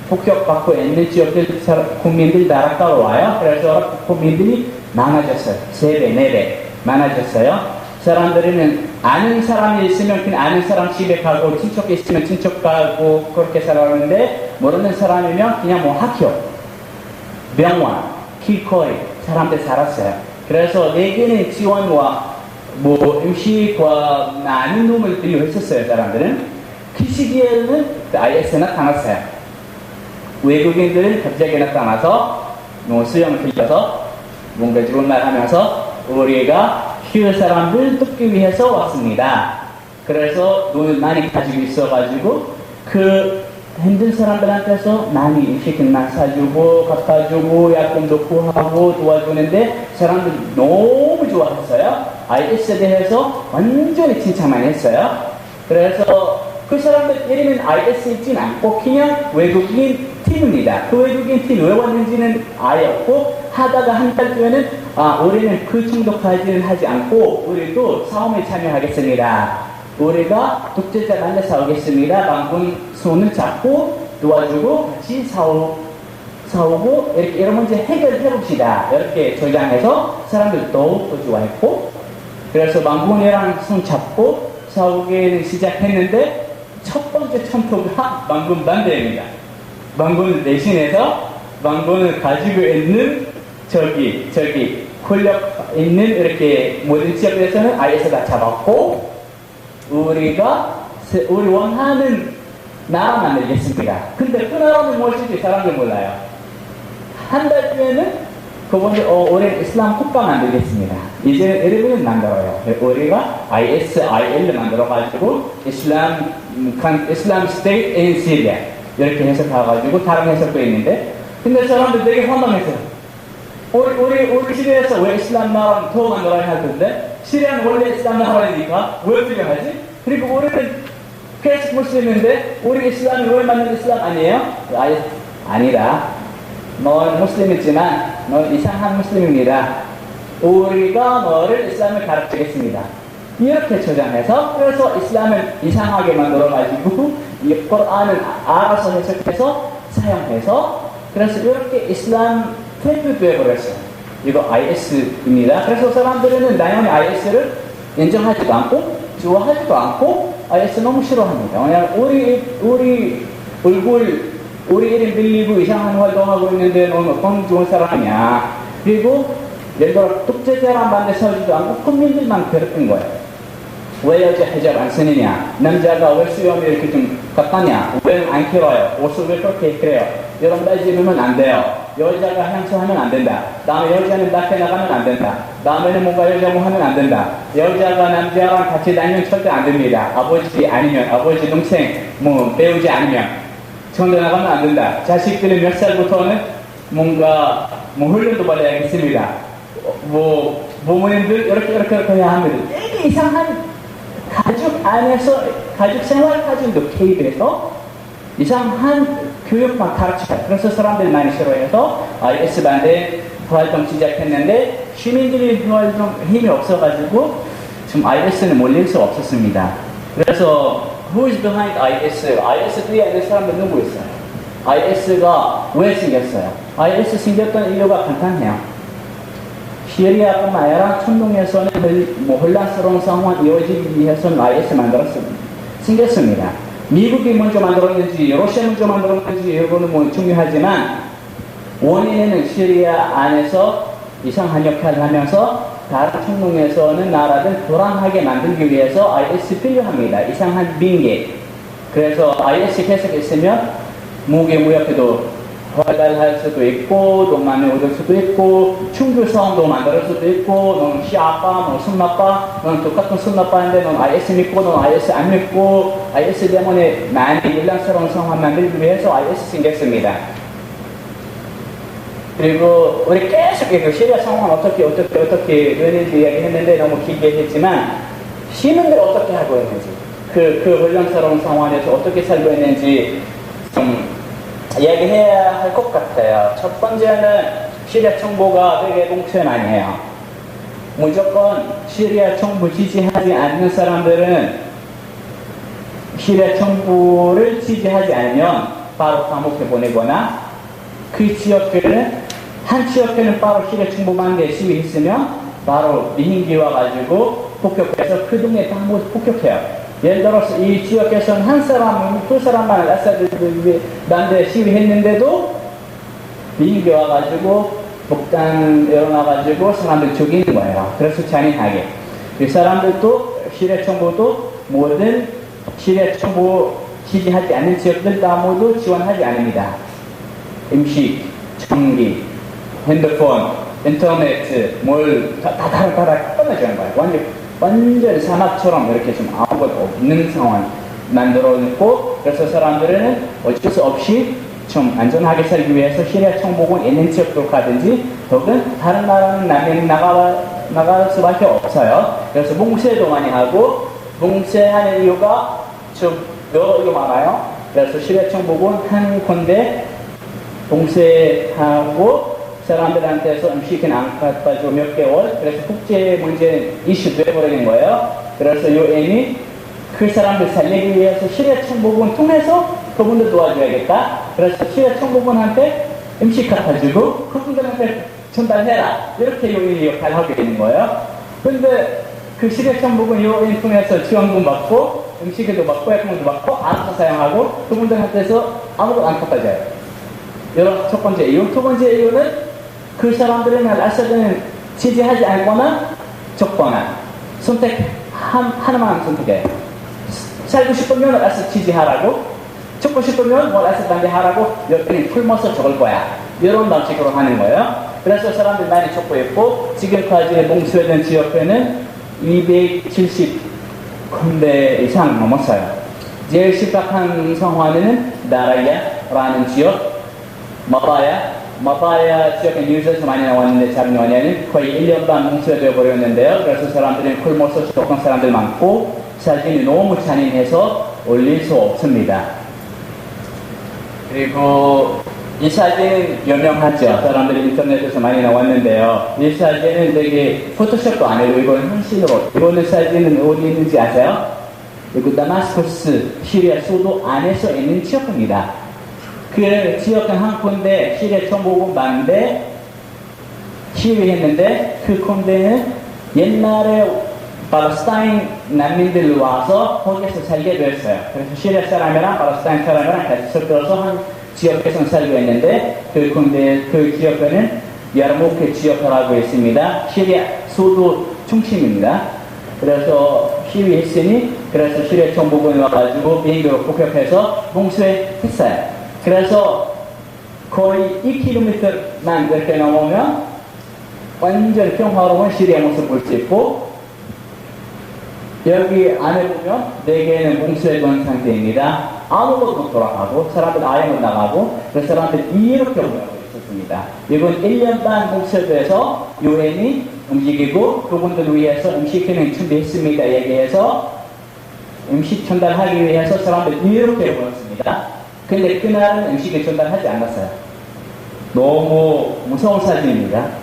폭격받고 있는 지역들 국민들이 다 라카로 와요. 그래서 국민들이 많아졌어요. 3배, 4배 많아졌어요. 사람들은 아는 사람이 있으면 그냥 아는 사람 집에 가고 친척이 있으면 친척 가고 그렇게 살았는데 모르는 사람이면 그냥 학교, 병원, 길거리 사람들 살았어요. 그래서 내게는 지원과 음식과 많은 놈을 필요했었어요. 사람들은 그 시기에는 IS 나타났어요. 외국인들은 갑자기 나타나서 수영 들려서 뭔가 좋은 말 하면서 우리가 그 사람들 돕기 위해서 왔습니다. 그래서 돈을 많이 가지고 있어가지고 그 힘든 사람들한테서 많이 음식만 사주고 갚아주고 약금도 구하고 도와주는데 사람들이 너무 좋아했어요. IS에 대해서 완전히 칭찬만 했어요. 그래서 그 사람들 이름은 IS 있진 않고 그냥 외국인 팀입니다. 그 외국인 팀 왜 왔는지는 아예 없고 하다가 한 달 뒤에는 우리는 그 정도까지는 하지 않고 우리도 싸움에 참여하겠습니다. 우리가 독재자 만나 싸우겠습니다. 방금 손을 잡고 도와주고 같이 싸우고 이렇게 이런 문제 해결해 봅시다. 이렇게 조장해서 사람들도 좋아했고 그래서 방군이랑 손 잡고 싸우기 시작했는데 첫 번째 전투가 방군 반대입니다. 방군을 대신해서 방군을 가지고 있는 저기 권력 있는 이렇게 모든 지역에서는 IS가 잡았고 우리 원하는 나라 만들겠습니다. 근데 그 나라는 무엇인지 사람들 몰라요. 한 달 뒤에는 그분들 우리 이슬람 국가 만들겠습니다. 이제 이름을 만들어요. 우리가 ISIL을 만들어가지고 이슬람 스테이트 인 시리아 이렇게 해석해가지고 다른 해석도 있는데 근데 사람들 되게 황당했어요. 우리 시리아에서 왜 이슬람 나라를 더 만들어야 할 텐데 시리아는 원래 이슬람 나라니까 왜 필요하지? 그리고 우리는 계속 무슬림인데 우리 이슬람이 왜 만든 이슬람 아니에요? 아니다. 넌 무슬림이지만 넌 이상한 무슬림입니다. 우리가 너를 이슬람을 가르치겠습니다. 이렇게 주장해서 그래서 이슬람을 이상하게 만들어가지고 이 꾸란을 알아서 해석해서 사용해서 그래서 이렇게 이슬람 태도 되어버렸어요. 이거 IS입니다. 그래서 사람들은 당연히 IS를 인정하지도 않고 좋아하지도 않고 IS 너무 싫어합니다. 왜냐하면 우리 얼굴 우리 이름 빌리고 이상한 활동하고 있는데 너는 어떤 좋은 사람이냐. 그리고 예를 들어 독재자랑 만나 서지도 않고 국민들만 괴롭힌 거예요. 왜 여자 히잡 안 쓰느냐? 남자가 왜 수염이 이렇게 좀 깎았냐? 왜 안 길어요? 옷을 왜 그렇게 그래요? 여러분 따지면 안 돼요. 여자가 향수하면 안 된다. 다음에 여자는 밖에 나가면 안 된다. 다음에는 뭔가 여자 뭐 하면 안 된다. 여자가 남자랑 같이 다니면 절대 안 됩니다. 아버지 동생 뭐 배우지 않으면 전대 나가면 안 된다. 자식들은 몇 살부터는 뭔가 훈련도 받아야겠습니다. 부모님들 이렇게 해야 합니다. 되게 이상한 가족 안에서 가족 생활 가정도 개입해서 이상한 교육만 가르치다. 그래서 사람들이 많이 싫어해서 IS 반대 활동 시작했는데 시민들이 활동 힘이 없어가지고 지금 IS는 몰릴 수 없었습니다. 그래서 Who is behind IS? IS 뒤에 있는 사람들 누구 있어요? IS가 왜 생겼어요? IS 생겼던 이유가 간단해요. 시리아뿐만 아니라 중동에서는 혼란스러운 상황 이어지기 위해서는 IS 생겼습니다. 미국이 먼저 만들었는지 러시아 먼저 만들었는지 이거는 뭐 중요하지만 원인은 시리아 안에서 이상한 역할을 하면서 다른 중동에서는 나라들 불안하게 만들기 위해서 IS 필요합니다. 이상한 빙계. 그래서 IS 계속 있으면 무역에도 활발할 수도 있고 돈만 얻을 수도 있고 충돌 상황도 만들 수도 있고 넌 시아빠, 넌 순나빠, 넌 똑같은 순나빠인데 넌 IS 믿고 넌 IS 안 믿고 IS 때문에 많이 혼란스러운 상황 만들기 위해서 IS 생겼습니다. 그리고 우리 계속 시리아 상황 어떻게 되는지 이야기했는데 너무 길게 했지만 시민들 어떻게 하고 있는지 그 혼란스러운 상황에서 어떻게 살고 있는지 좀 이야기해야 할 것 같아요. 첫 번째는 시리아 정부가 되게 공천 많이 해요. 무조건 시리아 정부 지지하지 않는 사람들은 시리아 정부를 지지하지 않으면 바로 감옥에 보내거나 그 한 지역에는 바로 시리아 정부 반대 시위했으면 바로 비행기 와가지고 폭격해서 그 동네 다 모두 폭격해요. 예를 들어서 이 지역에서는 한 사람, 두 사람만 아사드 반대 시위했는데도 비행기 와가지고 폭탄 일어나가지고 사람들 죽이는 거예요. 그래서 잔인하게. 이 사람들도 시리아 정부도 모든 시리아 정부 지지하지 않는 지역들 다 모두 지원하지 않습니다. 음식, 전기, 핸드폰, 인터넷, 다 끊어지는 거예요. 완전 사막처럼 이렇게 좀 아무것도 없는 상황 만들어 놓고, 그래서 사람들은 어쩔 수 없이 좀 안전하게 살기 위해서 시리아 정복은 있는 지역으로 가든지 혹은 다른 나라는 남편이 나갈 수밖에 없어요. 그래서 몽쇄도 많이 하고, 몽쇄하는 이유가 좀 여러 이유 많아요. 그래서 시리아 정복은 한 군데 봉쇄하고 사람들한테서 음식은 안 갖다 줘 몇 개월. 그래서 국제 문제 이슈 돼버리는 거예요. 그래서 유엔이 그 사람들 살리기 위해서 시리아 정복은 통해서 그분들 도와줘야겠다. 그래서 시리아 정복원한테 음식 갖다 주고 그분들한테 전달해라. 이렇게 유엔이 역할을 하게 되는 거예요. 근데 그 시리아 정복은 유엔 통해서 지원금 받고 음식도 받고 약품도 받고 알아서 사용하고 그분들한테서 아무것도 안 갖다 줘요. 이런 첫 번째 이유. 두 번째 이유는 그 사람들은 아사드는 지지하지 않거나 적거나 하나만 선택해요. 살고 싶으면 아사드 지지하라고, 죽고 싶으면 아사드 반대하라고, 여기는 풀머서 적을 거야. 이런 방식으로 하는 거예요. 그래서 사람들 많이 적고 있고, 지금까지 몽쇄된 지역에는 270군데 이상 넘었어요. 제일 심각한 상황에는 나라야라는 지역, 마바야 지역에 뉴스에서 많이 나왔는데 작년에는 거의 1년 반 몽쇄되어 버렸는데요. 그래서 사람들은 굶어서 죽은 사람들 많고 사진이 너무 잔인해서 올릴 수 없습니다. 그리고 이 사진은 유명하죠. 사람들이 인터넷에서 많이 나왔는데요. 이 사진은 되게 포토샵도 아니고 이건 현실로. 이거는 사진은 어디 있는지 아세요? 이거 다마스커스 시리아 수도 안에서 있는 지역입니다. 그 지역은 한 군데 시리아 정복은 많은데 시위했는데 그 군데는 옛날에 팔레스타인 난민들 와서 거기서 살게 되었어요. 그래서 시리아 사람이랑 팔레스타인 사람이랑 같이 섞여서 한 지역에서 살고 있는데 그 군데 그 지역에는 야르무크 지역이라고 있습니다. 시리아 수도 중심입니다. 그래서 시위했으니 그래서 시리아 정복은 와가지고 비행기로 폭격해서 봉쇄했어요. 그래서 거의 2km만 이렇게 넘으면 완전 평화로운 시리아 모습 볼 수 있고 여기 안에 보면 4개는 봉쇄된 상태입니다. 아무것도 못 돌아가고 사람들 아예 못 나가고 그 사람들 이렇게 오고 있었습니다. 이건 1년 반 봉쇄돼서 유엔이 움직이고 그분들 위해서 음식회는 준비했습니다. 얘기해서 음식 전달하기 위해서 사람들 이렇게 보였습니다. 근데 그날은 음식을 전달하지 않았어요. 너무 무서운 사진입니다.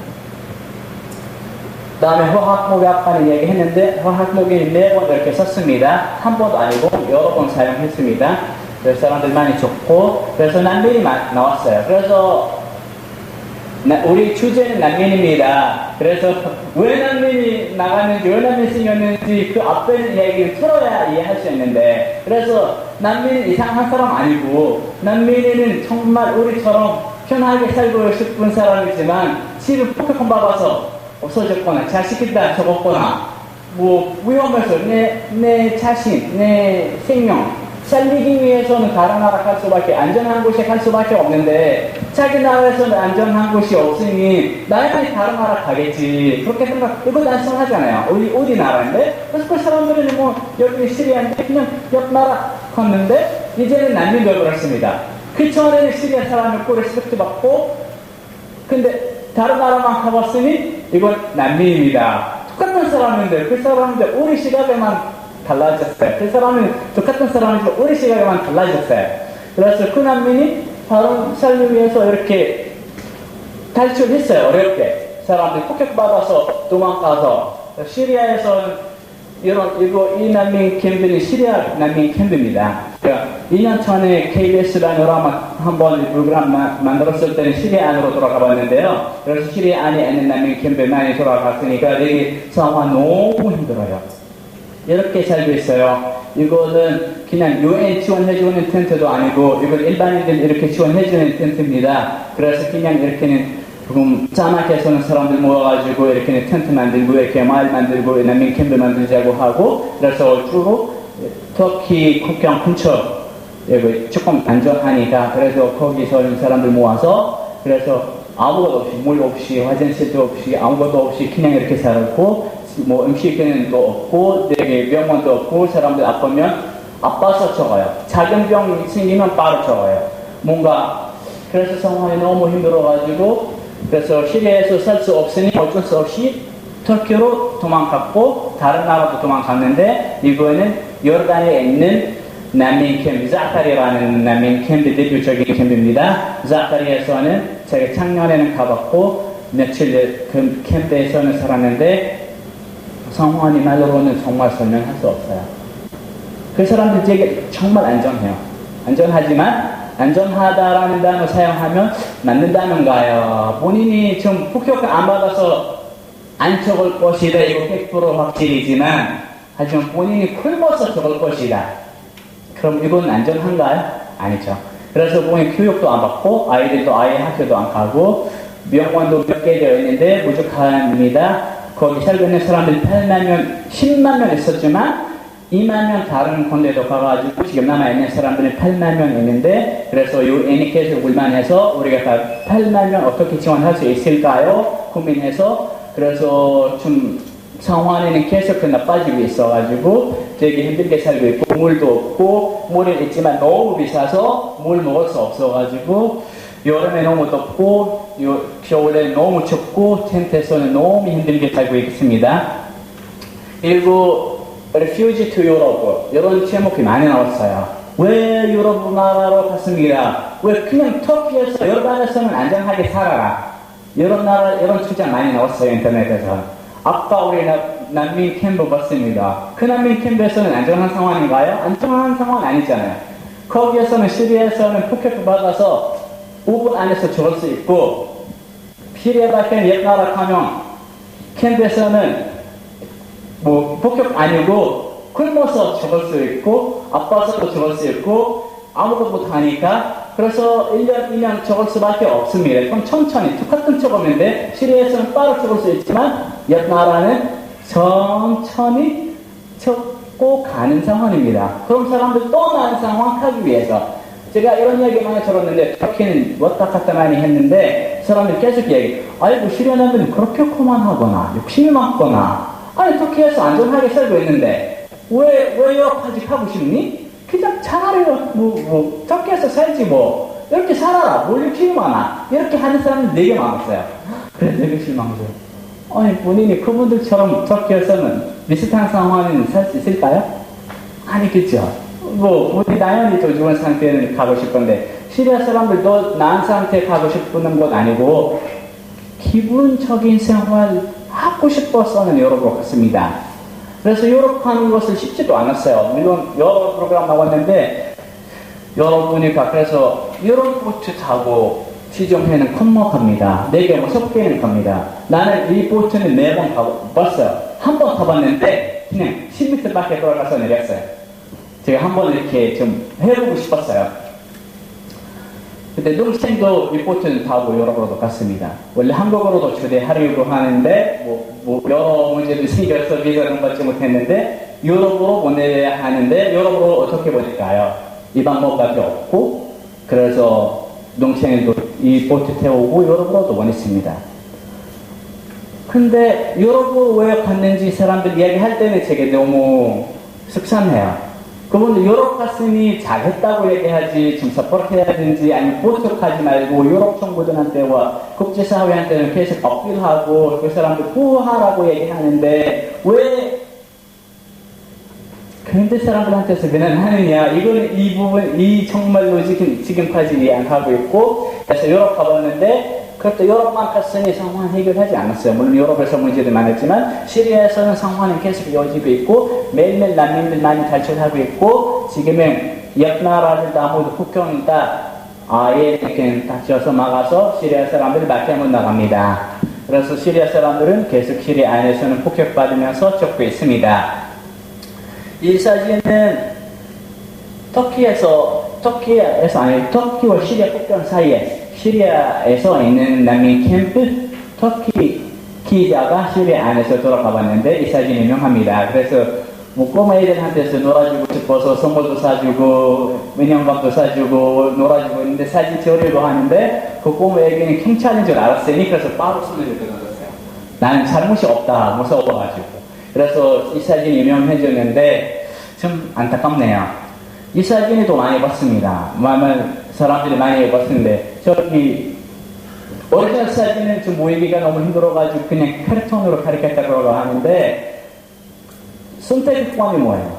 다음에 화학목약관을 얘기했는데 화학목이 4번 이렇게 썼습니다. 한 번도 아니고 여러 번 사용했습니다. 그래서 사람들 많이 적고 그래서 난민이 나왔어요. 그래서 우리 주제는 난민입니다. 그래서 왜 난민이 나갔는지 왜 난민이 생겼는지 그 앞에 얘기를 들어야 이해할 수 있는데 그래서 난민은 이상한 사람 아니고 난민은 정말 우리처럼 편하게 살고 싶은 사람이지만 집을 폭격을 받아서 없어졌거나 자식이 다 적었거나 뭐 위험해서 내 자신, 내 생명 살리기 위해서는 다른 나라 갈 수밖에 안전한 곳에 갈 수밖에 없는데 자기 나라에서는 안전한 곳이 없으니 나야말이 다른 나라 가겠지 그렇게 이거 단순하잖아요. 어디 나라인데 그래서 그 사람들은 뭐 여기 시리아인데 그냥 옆 나라 갔는데 이제는 난민 되어버렸습니다. 그 전에는 시리아 사람을 꼴에 스펙트 받고 근데 다른 나라만 가봤으니 이건 난민입니다. 똑같은 사람인데 그 사람인데 우리 시각에만 달라졌어요. 그 사람은 똑같은 사람인데 우리 시각에만 달라졌어요. 그래서 그 난민이 다른 살기 위해서 이렇게 탈출했어요. 어렵게 사람들이 폭격받아서 도망가서 시리아에서는 이 난민 캠프는 시리아 난민 캠프입니다. 그러니까 2년 전에 KBS라는 드라마 한번 프로그램 만들었을 때는 시리아 안으로 돌아가 봤는데요. 그래서 시리아 안에 있는 난민 캠프에 많이 돌아갔으니까 여기 상황 너무 힘들어요. 이렇게 살고 있어요. 이거는 그냥 UN 지원해주는 텐트도 아니고 이건 일반인들 이렇게 지원해주는 텐트입니다. 그래서 그냥 이렇게는 조금 짜막해서는 사람들 모여가지고 이렇게 텐트 만들고 이렇게 마을 만들고 난민 캠프 만들자고 하고 그래서 주로 터키 국경 근처 여기 조금 안전하니까 그래서 거기서 사람들 모아서 그래서 아무것도 없이 물 없이 화장실도 없이 아무것도 없이 그냥 이렇게 살았고 뭐 음식은 또 없고, 되게 병원도 없고, 사람들 아프면 아파서 적어요. 작은 병 생기면 바로 적어요. 뭔가, 그래서 상황이 너무 힘들어가지고, 그래서 시리아에서 살 수 없으니 어쩔 수 없이 터키로 도망갔고, 다른 나라도 도망갔는데, 이거는 요르단에 있는 난민 캠프, 자카리라는 난민 캠프, 대표적인 캠프입니다. 자카리에서는 제가 작년에는 가봤고, 며칠 그 캠프에서는 살았는데, 상황이만으로는 정말 설명할 수 없어요. 그 사람들 되게 정말 안전해요. 안전하지만, 안전하다라는 단어 사용하면 맞는다는가요? 본인이 좀 폭격 안 받아서 안 적을 것이다. 이거 100% 확실이지만, 하지만 본인이 굶어서 적을 것이다. 그럼 이건 안전한가요? 아니죠. 그래서 본인 교육도 안 받고, 아이들도 아예 학교도 안 가고, 병원도 몇 개 되어 있는데 부족합니다. 거기 살고 있는 사람들이 8만 명, 10만 명 있었지만, 2만 명 다른 군대도 가가지고 지금 남아있는 사람들이 8만 명 있는데, 그래서 UN이 불만해서 우리가 다 8만 명 어떻게 지원할 수 있을까요? 고민해서, 그래서 좀 상황에는 계속 나빠지고 있어가지고 되게 힘들게 살고 있고, 물도 없고, 물은 있지만 너무 비싸서 물 먹을 수 없어가지고, 여름에 너무 덥고, 겨울에 너무 춥고, 텐트에서는 너무 힘들게 살고 있습니다. 그리고 Refugee to Europe, 이런 제목이 많이 나왔어요. 왜 유럽 나라로 갔습니다. 왜 그냥 터키에서, 요르단에서는 안전하게 살아라. 이런 나라, 이런 주장 많이 나왔어요, 인터넷에서. 아까 우리 난민 캠프 봤습니다. 그 난민 캠프에서는 안전한 상황인가요? 안전한 상황은 아니잖아요. 거기에서는 시리아에서는 폭격을 받아서 5분 안에서 죽을 수 있고, 시리아 밖에 옛 나라 가면 캠프에서는 뭐 폭격 아니고 굶어서 죽을 수 있고, 아파서도 죽을 수 있고, 아무것도 못하니까, 그래서 1년, 2년 죽을 수밖에 없습니다. 그럼 천천히, 똑같은 죽었는데, 시리아에서는 빠르게 죽을 수 있지만, 옆 나라는 천천히 죽고 가는 상황입니다. 그럼 사람들 또 나은 상황 하기 위해서, 제가 이런 이야기 많이 들었는데, 터키는 왔다 갔다 많이 했는데, 사람들 계속 얘기, 아이고, 시리아 난민은 그렇게 고만하거나, 욕심이 많거나, 아니, 터키에서 안전하게 살고 있는데, 왜 유럽까지 가고 싶니? 그냥 차라리, 터키에서 살지 뭐. 이렇게 살아라. 뭘 이렇게 많아. 이렇게 하는 사람은 되게 많았어요. 그래서 되게 실망스러워. 아니, 본인이 그분들처럼 터키에서는 비슷한 상황에 살 수 있을까요? 아니겠죠. 우리 당연히 더 좋은 상태는 가고 싶은데, 시리아 사람들도 나은 상태에 가고 싶은 건 아니고, 기본적인 생활 하고 싶어서는 유럽으로 갔습니다. 그래서 유럽 가는 것을 쉽지도 않았어요. 물론 여러 프로그램 나왔는데, 여러분이니까 그래서 유럽 보트 타고 지정해는 건너갑니다. 4개, 6개는 갑니다. 나는 이 보트는 4번 가봤어요. 한 번 가봤는데 그냥 10m 밖에 돌아가서 내렸어요. 제가 한번 이렇게 좀 해보고 싶었어요. 근데 동생도 이 보트는 타고 유럽으로도 갔습니다. 원래 한국으로도 초대하려고 하는데 여러 문제도 생겨서 비자를 받지 못했는데 유럽으로 보내야 하는데 유럽으로 어떻게 보낼까요? 이 방법밖에 없고, 그래서 동생도 이 보트 태우고 유럽으로도 보냈습니다. 근데 유럽으로 왜 갔는지 사람들 이야기할 때는 제게 너무 속상해요. 그분들 유럽 갔으니 잘했다고 얘기하지, 좀 서포트해야 되는지, 아니면 보석하지 말고 유럽 정부들한테와 국제사회한테는 계속 어필하고 그 사람들 구하라고 얘기하는데 왜 근대 사람들한테서 그냥 하느냐. 이거는 이 부분, 정말로 지금까지 이해 안 하고 있고, 그래서 유럽 가봤는데 그것도 유럽만 갔으니 상황 해결하지 않았어요. 물론 유럽에서 문제도 많았지만 시리아에서는 상황은 계속 이어지고 있고 매일매일 난민들 많이 탈출하고 있고 지금은 옆 나라들도 아무도 국경이 다 아예 이렇게 닫혀서 막아서 시리아 사람들이 밖에 못 나갑니다. 그래서 시리아 사람들은 계속 시리아 안에서는 폭격받으면서 죽고 있습니다. 이 사진은 터키와 시리아 국경 사이에 시리아에서 있는 난민 캠프 터키 기자가 시리아 안에서 돌아가 봤는데 이 사진이 유명합니다. 그래서 꼬마 애들한테서 놀아주고 싶어서 선물도 사주고 인형밥도 사주고 놀아주고 있는데 사진 찍으려고 하는데 그 꼬마 애기는 경찰인 줄 알았으니 그래서 바로 손을 들어줬어요. 나는 잘못이 없다 무서워가지고. 그래서 이 사진이 유명해졌는데 좀 안타깝네요. 이 사진이 더 많이 봤습니다. 사람들이 많이 봤는데 저기 오리지널 사진은 좀 모이기가 너무 힘들어가지고 그냥 캐릭터로 카리카처라고 하는데 선택의 포함이 뭐예요?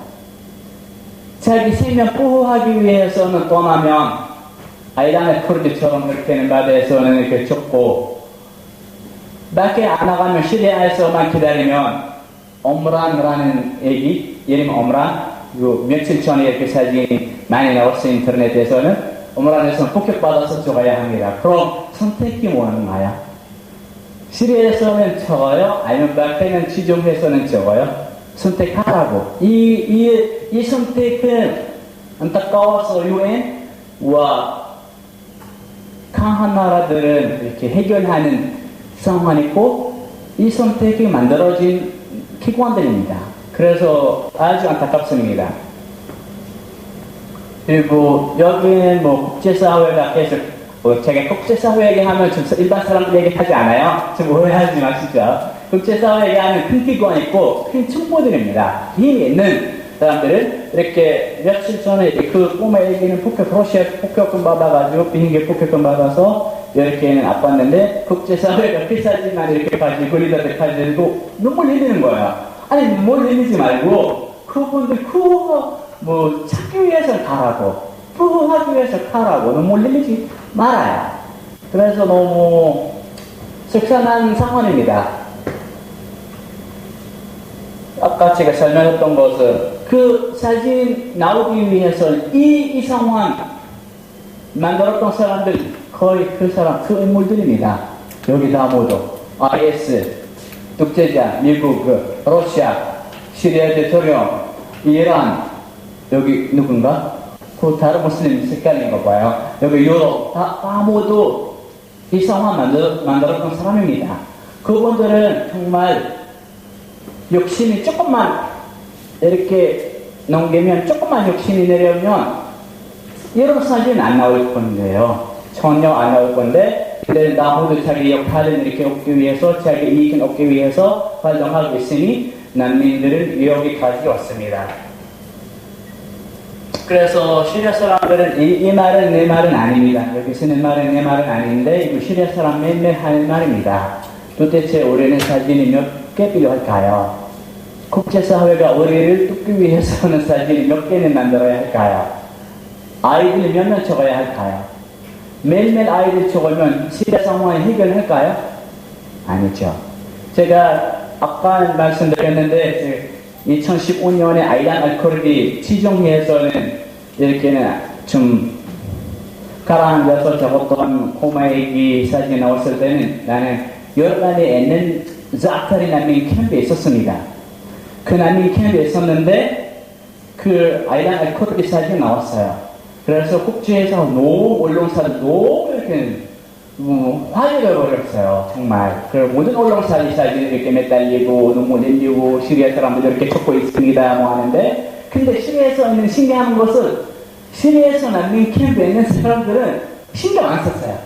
자기 생명 보호하기 위해서는 떠나면 아이란의 쿠르드처럼 이렇게는 바다에서는 이렇게 좁고 밖에 안 나가면 시리아에서만 기다리면 엄란이라는 얘기, 이름이 엄란, 며칠 전에 이렇게 사진이 많이 나왔어요. 인터넷에서는 엄란에서는 폭격받아서 죽어야 합니다. 그럼 선택이 뭐였나요? 시리아에서는 적어요? 아니면 밖에는 지중해에서는 적어요? 선택하라고. 이 선택은 안타까워서 유엔과 강한 나라들은 이렇게 해결하는 상황이고 이 선택이 만들어진 기관들입니다. 그래서 아주 안타깝습니다. 그리고 여기는 국제사회가 계속 제가 국제사회 얘기하면 좀 일반 사람들 얘기하지 않아요. 좀 오해하지 마시죠. 국제사회 얘기하는 큰 기관이 있고 큰 층보들입니다. 힘이 있는 사람들은 이렇게 며칠 전에 그 꼬마 얘기는 러시아 폭격금 받아가지고 비행기 폭격금 받아서 이렇게는 아팠는데 국제사회가 피사지만 이렇게 가지고 리더들 가지고 눈물 흘리는 거예요. 아니 눈물 흘리지 말고 그분들 찾기 위해서 가라고 부흥하기 위해서 가라고 눈물 흘리지 말아요. 그래서 너무 속상한 상황입니다. 아까 제가 설명했던 것은 그 사진 나오기 위해서 이 상황 만들었던 사람들 거의 그 인물들입니다. 여기 다 모두 IS, 독재자, 미국, 러시아, 시리아 대통령, 이란, 여기 누군가? 그 다른 무슬림 색깔인가 봐요. 여기 유럽 다 모두 이 상황 만들었던 사람입니다. 그분들은 정말 욕심이 조금만 이렇게 넘기면 조금만 욕심이 내려면 이런 사진 안 나올 건데요. 전혀 안 나올 건데 근데 나무도 자기 역할을 이렇게 얻기 위해서 자기 이익을 얻기 위해서 활동하고 있으니 난민들은 여기까지 왔습니다. 그래서 시리아 사람들은 이 말은 내 말은 아닙니다. 여기 쓰는 말은 내 말은 아닌데 이거 시리아 사람 매일 하는 말입니다. 도대체 우리는 사진이 몇 개 필요할까요? 국제사회가 우리를 돕기 위해서는 사진이 몇 개는 만들어야 할까요? 아이들이 몇 명 적어야 할까요? 매일매일 아이들 적으면 시리아 상황을 해결할까요? 아니죠. 제가 아까 말씀드렸는데 2015년에 아이란 알코올이 지중해에서는 이렇게는 좀 가라앉아서 적었던 꼬마애기 사진이 나왔을 때는 나는 요르단에 있는 자카리 난민 캠프에 있었습니다. 그 난민 캠프에 있었는데 그 아이란 알코올이 사진이 나왔어요. 그래서 국제에서 너무 언론사들 너무 이렇게 화제가 버렸어요. 정말. 그 모든 언론사들이 사진을 이렇게 매달리고 눈물 흘리고 시리아 사람들 이렇게 찾고 있습니다 하는데 근데 시리아에서 있는 신기한 것은 시리아에서 난민 캠프에 있는 사람들은 신경 안 썼어요.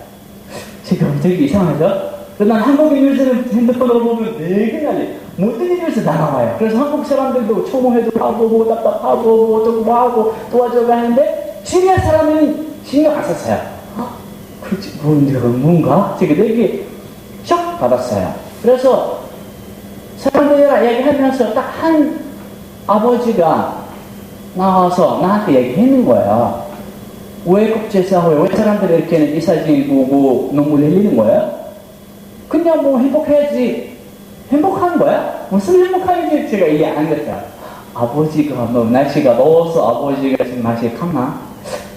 지금 되게 이상하죠? 그러나 한국인 뉴스는 핸드폰으로 보면 되게 난리 모든 뉴스 다 나와요. 그래서 한국 사람들도 초모해도 가보고 답답하고 어쩌고 하고 도와줘야 하는데 시리아 사람은 신경 안 썼어요. 그렇지, 뭔가? 되게 shock 받았어요. 그래서 사람들이랑 얘기하면서 딱 한 아버지가 나와서 나한테 얘기했는 거예요. 왜 국제사회, 왜 사람들이 이렇게 이 사진 보고 눈물 흘리는 거예요? 그냥 행복해야지. 행복한 거야? 무슨 행복한지 제가 이해 안 됐어요. 아버지가 날씨가 더워서 아버지가 지금 맛이 갔나?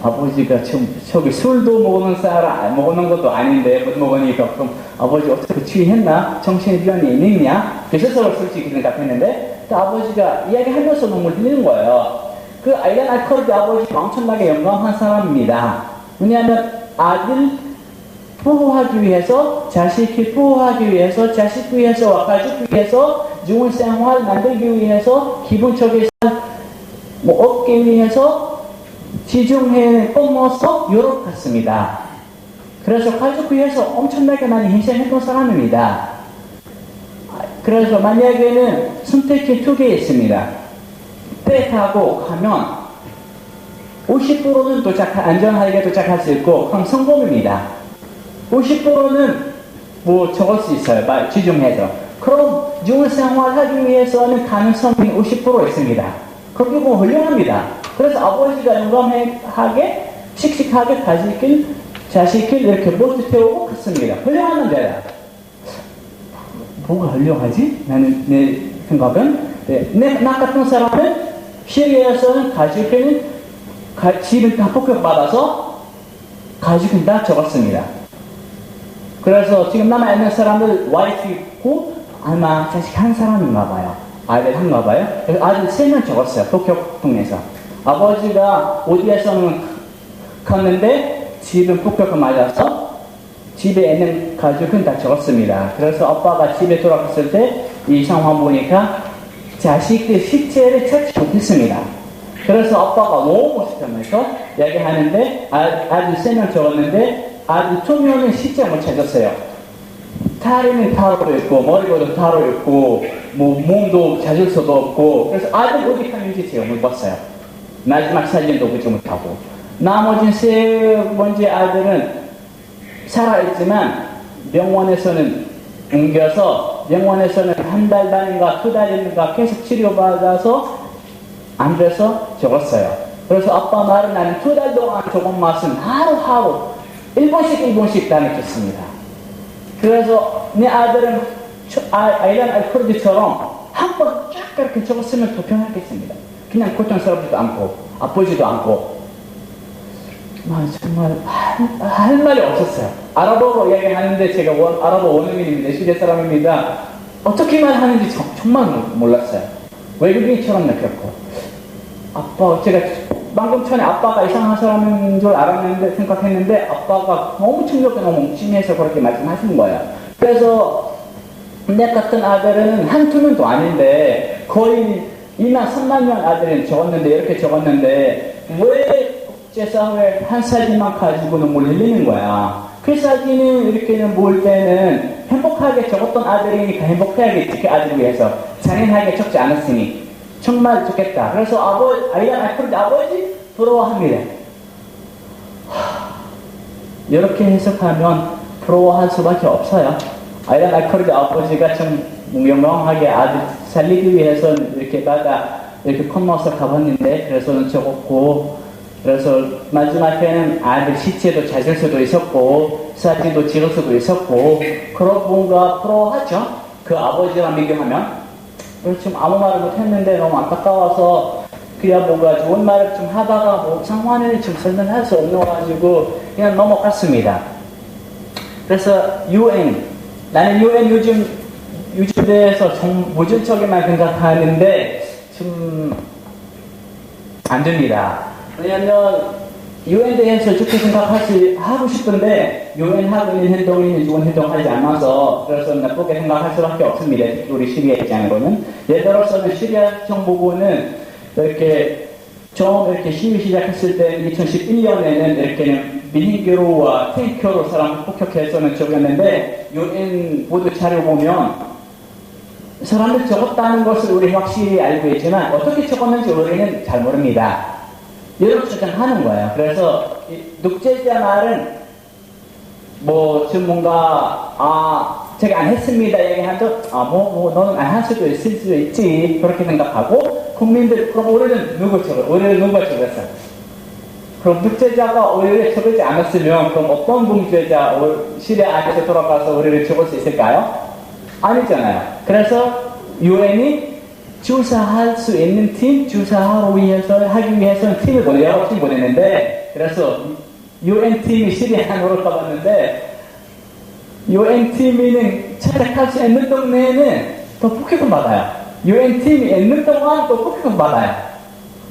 아버지가 지금 저기 술도 먹는 것도 아닌데 못 먹으니까 그럼 아버지 어떻게 취했나? 정신병이 있느냐? 그래서 솔직히 생각했는데 그 아버지가 이야기하면서 눈물 흘리는 거예요. 그 아이란 알코올이 아버지가 엄청나게 영광한 사람입니다. 왜냐하면 아들 보호하기 위해서, 자식을 보호하기 위해서, 자식 위해서, 가족 위해서, 좋은 생활 만들기 위해서, 기본적인 얻기 위해서 지중해에 뻗어서 유럽 갔습니다. 그래서 가족 위해서 엄청나게 많이 희생했던 사람입니다. 그래서 만약에는 선택지 두 개 있습니다. 배 타고 가면 50%는 안전하게 도착할 수 있고, 그럼 성공입니다. 50%는 뭐 적을 수 있어요. 지중해서. 그럼 좋은 생활하기 위해서는 가능성이 50% 있습니다. 그게 뭐 훌륭합니다. 그래서 아버지가 용감하게, 씩씩하게 자식을 이렇게 모두 태우고 갔습니다. 훌륭한 남자다. 뭐가 훌륭하지? 내 생각은. 나 같은 사람은 시리아에서는 가족은 집을 다 폭격받아서 가족은 다 적었습니다. 그래서 지금 남아있는 사람들 와이프 있고 아마 자식 한 사람인가 봐요. 아들 한가 봐요. 그래서 아들 3명 적었어요. 폭격 통해서. 아버지가 어디에서는 갔는데 집은 폭격을 맞아서 집에 있는 가족은 다 적었습니다. 그래서 아빠가 집에 돌아갔을 때 이 상황 보니까 자식들 시체를 찾지 못했습니다. 그래서 아빠가 너무 멋있다면서 얘기하는데 아들 3명 적었는데 아들 2명은 시체 못 찾았어요. 다리는 타로 있고 머리도 타로 있고 뭐 몸도 찾을 수도 없고 그래서 아들 어디 갔는지 제가 못 봤어요. 마지막 사진도 보지 못하고 나머지 3번째 아들은 살아있지만 병원에서는 옮겨서 병원에서는 한 달 단인가 2달인가 계속 치료받아서 안 돼서 적었어요. 그래서 아빠 말은 나는 2달 동안 적은 맛은 하루하루 1번씩 다녔습니다. 그래서 내 아들은 아이란 알코올처럼 한 번 쫙 이렇게 적었으면 더 편하겠습니다. 그냥 고통스럽지도 않고 아프지도 않고 정말 할 말이 없었어요. 아랍어로 얘기하는데 제가 아랍어 원어민입니다. 시리아 사람입니다. 어떻게 말하는지 정말 몰랐어요. 외국인처럼 느꼈고 제가 방금 전에 아빠가 이상한 사람인 줄 알았는데 생각했는데 아빠가 너무 충격이 너무 심해서 그렇게 말씀하신 거예요. 그래서 내 같은 아들은 한두 명도 아닌데 거의 2만 3만 명 아들은 적었는데 이렇게 적었는데 왜 국제사회 한 사진만 가지고 눈물 흘리는 거야. 그 사진을 이렇게 볼 때는 행복하게 적었던 아들이니까 행복해야겠지. 그 아들을 위해서 잔인하게 적지 않았으니 정말 좋겠다. 그래서 아이란 아버지 부러워합니다. 이렇게 해석하면 부러워할 수밖에 없어요. 아이란 아버지가 좀 명명하게 아들 살리기 위해서 이렇게 이렇게 건너서 가봤는데 그래서 적었고 그래서 마지막에는 아들 시체도 찾을 수도 있었고 사진도 찍을 수도 있었고 그런 뭔가 부러워하죠. 그 아버지랑 비교하면. 그래서 지금 아무 말을 못했는데 너무 안타까워서 그야 뭔가 좋은 말을 좀 하다가 뭐 상황을 좀 설명할 수 없어가지고 그냥 넘어갔습니다. 그래서 나는 요즘 대해서 좀 모질적인만 생각하는데 좀 안 됩니다. 왜냐면 유엔에 대해서 좋게 하고 싶은데 유엔하고 있는 행동이 좋은 행동하지 않아서 그래서 나쁘게 생각할 수밖에 없습니다. 우리 시리아 입장으로는. 예를 들어서는 시리아 정부군은 이렇게 처음 이렇게 시위 시작했을 때 2011년에는 이렇게 비행기로와 탱크로 사람을 폭격해서는 적였는데 유엔 보도 자료 보면 사람들 적었다는 것을 우리 확실히 알고 있지만 어떻게 적었는지 우리는 잘 모릅니다. 이렇게 주장하는 거예요. 그래서 독재자 말은 좀 뭔가 제가 안 했습니다 얘기하죠. 너는 안 할 수도 있을 수 있지 그렇게 생각하고 국민들 그럼 우리는 누가 적었어요? 그럼 독재자가 우리를 적지 않았으면 그럼 어떤 독재자 시리아 안에서 돌아가서 우리를 적을 수 있을까요? 아니잖아요. 그래서 유엔이 조사할 수 있는 하기 위해서는 팀을 여러 팀 보냈는데, 그래서 UN 팀이 시리아로 가봤는데, UN 팀이 찾아갈 수 있는 동네에는 또 폭격을 받아요. UN 팀이 있는 동안 또 폭격을 받아요.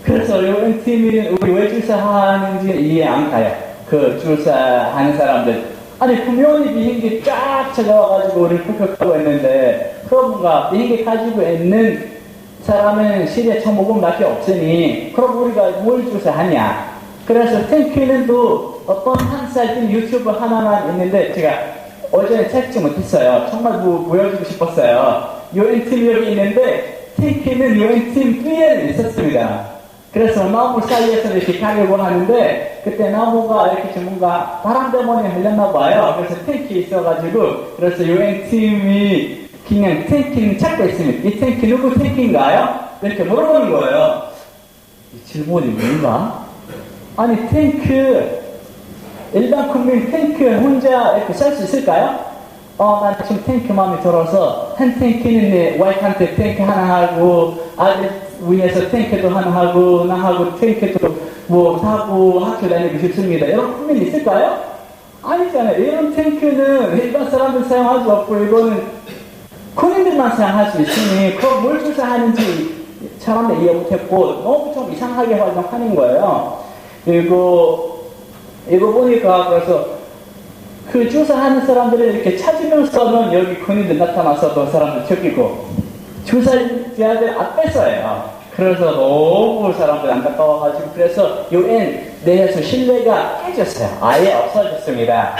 그래서 UN 팀이 우리 왜 조사하는지 이해 안 가요. 그 조사하는 사람들. 아니 분명히 비행기 쫙 찾아와가지고 우리를 폭격하고 있는데 그럼 뭔가 비행기 가지고 있는 사람은 시리아 정보군밖에 없으니 그럼 우리가 뭘 조사하냐. 그래서 탱크는 또 어떤 한 사진 유튜브 하나만 있는데 제가 어제는 찾지 못했어요. 정말 보여주고 싶었어요. 유엔팀이 여기 있는데 탱크는 유엔팀 뒤에는 있었습니다. 그래서 나무 사이에서 이렇게 가려고 하는데 그때 나무가 이렇게 좀 뭔가 바람 때문에 흘렸나 봐요. 그래서 탱크 있어가지고 그래서 유엔팀이 그냥 탱크는 찾고 있습니다. 이 탱크 누구 탱크인가요? 이렇게 물어보는 거예요. 이 질문이 뭔가? 아니 탱크 일반 국민 탱크 혼자 이렇게 살 수 있을까요? 난 지금 탱크 마음에 들어서 한 탱크는 내 와이프한테 탱크 하나 하고 아들 위에서 탱크도 하나 하고 나하고 탱크도 뭐 타고 학교 다니고 싶습니다. 이런 국민 있을까요? 아니잖아요. 이런 탱크는 일반 사람들 사용할 수 없고 이거는 군인들만 사용할 수 있으니 그걸 뭘 조사하는지 사람들 이해 못했고 너무 좀 이상하게 활동하는 거예요. 그리고 이거 보니까 그래서 그 조사하는 사람들을 이렇게 찾으면서는 여기 군인들 나타나서 그 사람들 죽이고 조사자들 앞에서예요. 그래서 너무 사람들 안타까워가지고 그래서 UN 내에서 신뢰가 깨졌어요. 아예 없어졌습니다.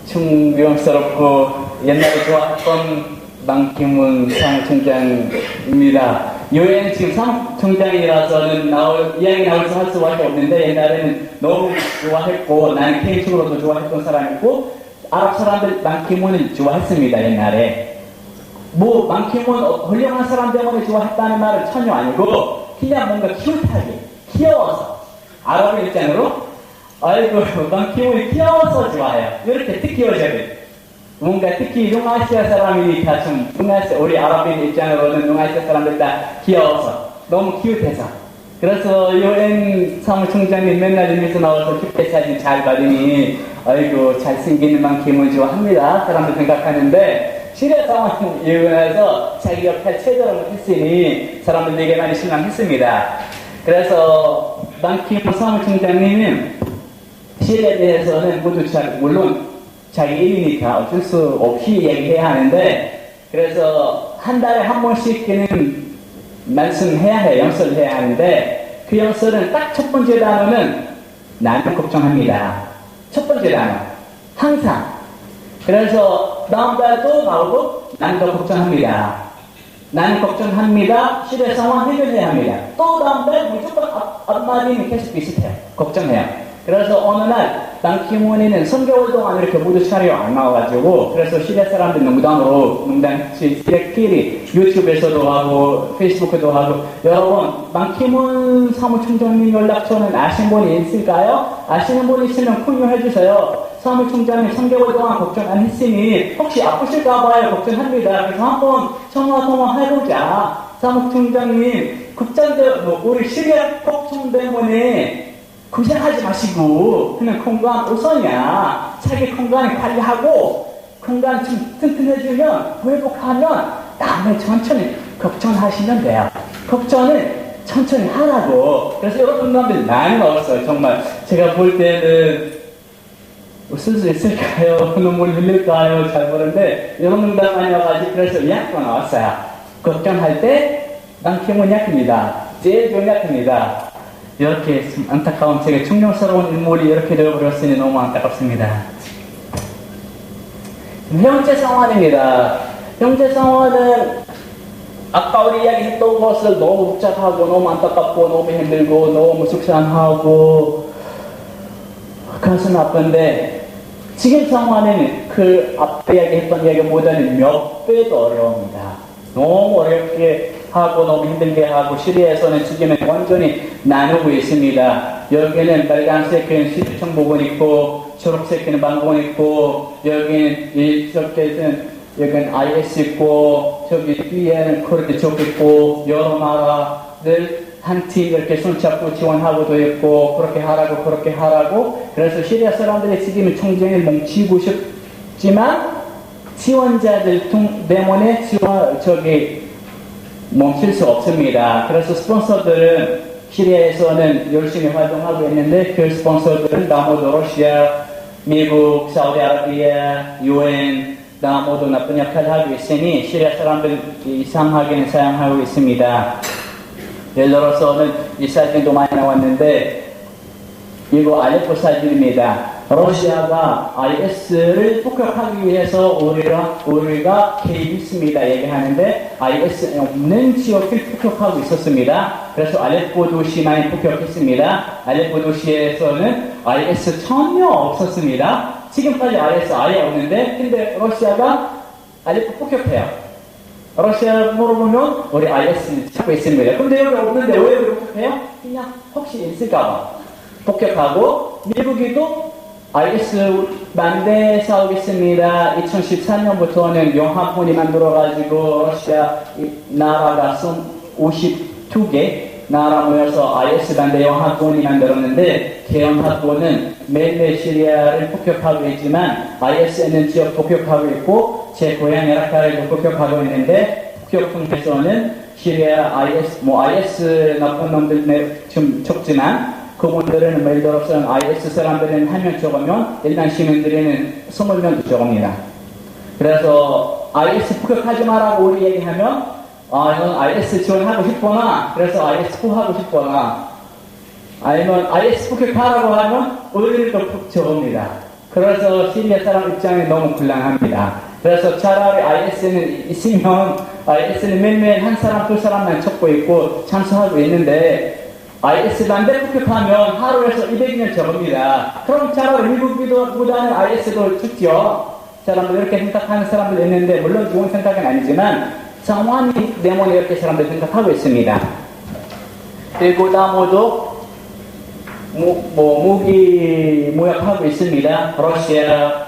충격스럽고 옛날에 좋아했던 방키문 사무총장입니다. UN 지금 사무총장이라서는 이야기 나올 수밖에 없는데 옛날에는 너무 좋아했고 나는 개인적으로도 좋아했던 사람이고 아랍 사람들 방키문을 좋아했습니다. 옛날에 뭐 방키문 훌륭한 사람 때문에 좋아했다는 말은 전혀 아니고 그냥 뭔가 큐트하게 귀여워서 아랍 입장으로 아이고 방키문이 귀여워서 좋아해요. 이렇게 특히 여자들 뭔가 특히 동아시아 사람이니까 좀 우리 아랍인 입장으로는 동아시아 사람들 다 귀여워서 너무 키웃해서 그래서 UN 사무총장님 맨날 입에서 나와서 큐트 사진 잘 받으니 아이고 잘생기는 만큼은 좋아합니다. 사람들 생각하는데 시리아 상황 이유에서 자기 역할 제대로 못했으니 사람들 되게 많이 실망했습니다. 그래서 만킴 사무총장님은 시리아에 대해서는 모두 물론 자기 일이니까 어쩔 수 없이 얘기해야 하는데 그래서 한 달에 한 번씩은 말씀해야 해요. 연설을 해야 하는데 그 연설은 딱 첫 번째 단어는 나는 걱정합니다. 첫 번째 단어 항상 그래서 다음 달에 또 나오고 나는 더 걱정합니다. 나는 걱정합니다. 시대 상황 해결해야 합니다. 또 다음 달에 무조건 앞마디는 계속 비슷해요. 걱정해요. 그래서 어느 날 방키문이는 3개월 동안 이렇게 모두 촬영 안 나와가지고 그래서 시리아 사람들 농담끼리 유튜브에서도 하고 페이스북에도 하고 여러분 방키문 사무총장님 연락처는 아시는 분이 있을까요? 아시는 분이 있으면 공유해주세요. 사무총장님 3개월 동안 걱정 안 했으니 혹시 아프실까봐요 걱정합니다. 그래서 한번 통화해보자. 사무총장님 국장들 우리 시리아 걱정 때문에 고생하지 마시고 그냥 건강 우선이야. 자기 건강 관리하고 건강 좀 튼튼해지면 회복하면 다음에 천천히 걱정하시면 돼요. 걱정은 천천히 하라고. 그래서 여러분들 많이 나왔어요. 정말 제가 볼 때는 웃을 수 있을까요? 눈물 흘릴까요? 잘 모르는데 여러분들 많이 와가지고 그래서 약도 나왔어요. 걱정할 때 방키문 약입니다. 제일 좋은 약입니다. 이렇게 안타까운 제가 충격스러운 인물이 이렇게 되어버렸으니 너무 안타깝습니다. 형제 상환입니다. 형제 상환은 아까 우리 이야기했던 것을 너무 복잡하고 너무 안타깝고 너무 힘들고 너무 속상하고 가슴 아픈데 지금 상황에는 그 앞에 이야기했던 이야기보다는 몇 배 더 어려웁니다. 너무 어렵게 하고 너무 힘들게 하고 시리아에서는 지금은 완전히 나누고 있습니다. 여기는 빨간색은 시청 부분 있고 초록색은 방공 있고 여기는 이쪽에는 여기는 IS 있고 저기 뒤에는 코르드 쪽 있고 여러 나라들 한 팀 이렇게 손잡고 지원하고도 있고 그렇게 하라고 그래서 시리아 사람들이 지금 총쟁을 뭉치고 싶지만 지원자들 때문에 멈출 수 없습니다. 그래서 스폰서들은 시리아에서는 열심히 활동하고 있는데 그 스폰서들은 나머지 러시아, 미국, 사우디아라비아, UN 모두 나쁜 역할을 하고 있으니 시리아 사람들 이상하게는 사용하고 있습니다. 예를 들어서는 이 사진도 많이 나왔는데 이거 알레포 사진입니다. 러시아가 IS를 폭격하기 위해서 우리가 개입했습니다 얘기하는데 IS 없는 지역을 폭격하고 있었습니다. 그래서 알레포 도시만 폭격했습니다. 알레포 도시에서는 IS 전혀 없었습니다. 지금까지 IS 아예 없는데 근데 러시아가 알레포 폭격해요. 러시아 물어보면 우리 IS 찾고 있습니다. 근데 여기 없는데 왜 폭격해요? 그냥 혹시 있을까봐 폭격하고 미국이도 IS 반대 싸우겠습니다. 2014년부터는 영하군이 만들어가지고 러시아 나라가 52개 나라 모여서 IS 반대 영하군이 만들었는데 개영하군은 매일매일 시리아를 폭격하고 있지만 IS는 지역 폭격하고 있고 제 고향 이라크를 폭격하고 있는데 폭격 통해서는 시리아 IS 나쁜 놈들 좀 적지만 그분들은 예를 들어서 IS 사람들은 한 명 적으면 일반 시민들은 20명도 적습니다. 그래서 IS 폭격하지 마라고 우리 얘기하면 이건 IS 지원하고 싶거나 그래서 IS 포하고 싶거나 아니면 IS 폭격하라고 하면 우리를 또 적습니다. 그래서 시리아 사람 입장이 너무 곤란합니다. 그래서 차라리 IS는 있으면 IS는 매일매일 한 사람 두 사람만 적고 있고 참수하고 있는데 IS 반대 폭격하면 하루에서 200명 적습니다. 그럼 차라리 미국보다는 IS도 죽죠. 사람들 이렇게 생각하는 사람들 있는데 물론 좋은 생각은 아니지만 상황이 때문에 이렇게 사람들 생각하고 있습니다. 그리고 나머도 무기 무역하고 있습니다. 러시아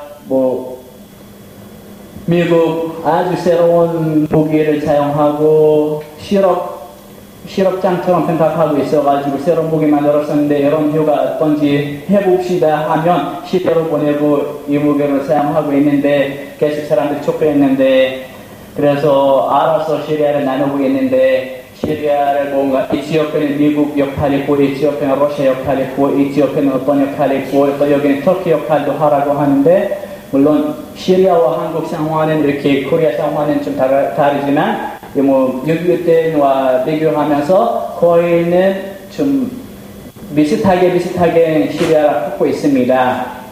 미국 아주 새로운 무기를 사용하고 실업장처럼 생각하고 있어가지고 새로운 무기 만들었었는데 이런 이유가 어떤지 해봅시다 하면 시대로 보내고 이 무기를 사용하고 있는데 계속 사람들이 촉구했는데 그래서 알아서 시리아를 나누고 있는데 시리아를 뭔가 이 지역에는 미국 역할이 있고 이 지역에는 러시아 역할이 있고 이 지역에는 어떤 역할이 있고 또 여기는 터키 역할도 하라고 하는데 물론 시리아와 한국 상황은 이렇게 코리아 상황은 좀 다르지만 6.25 때와 비교하면서 거의는 좀 비슷하게 시리아를 갖고 있습니다.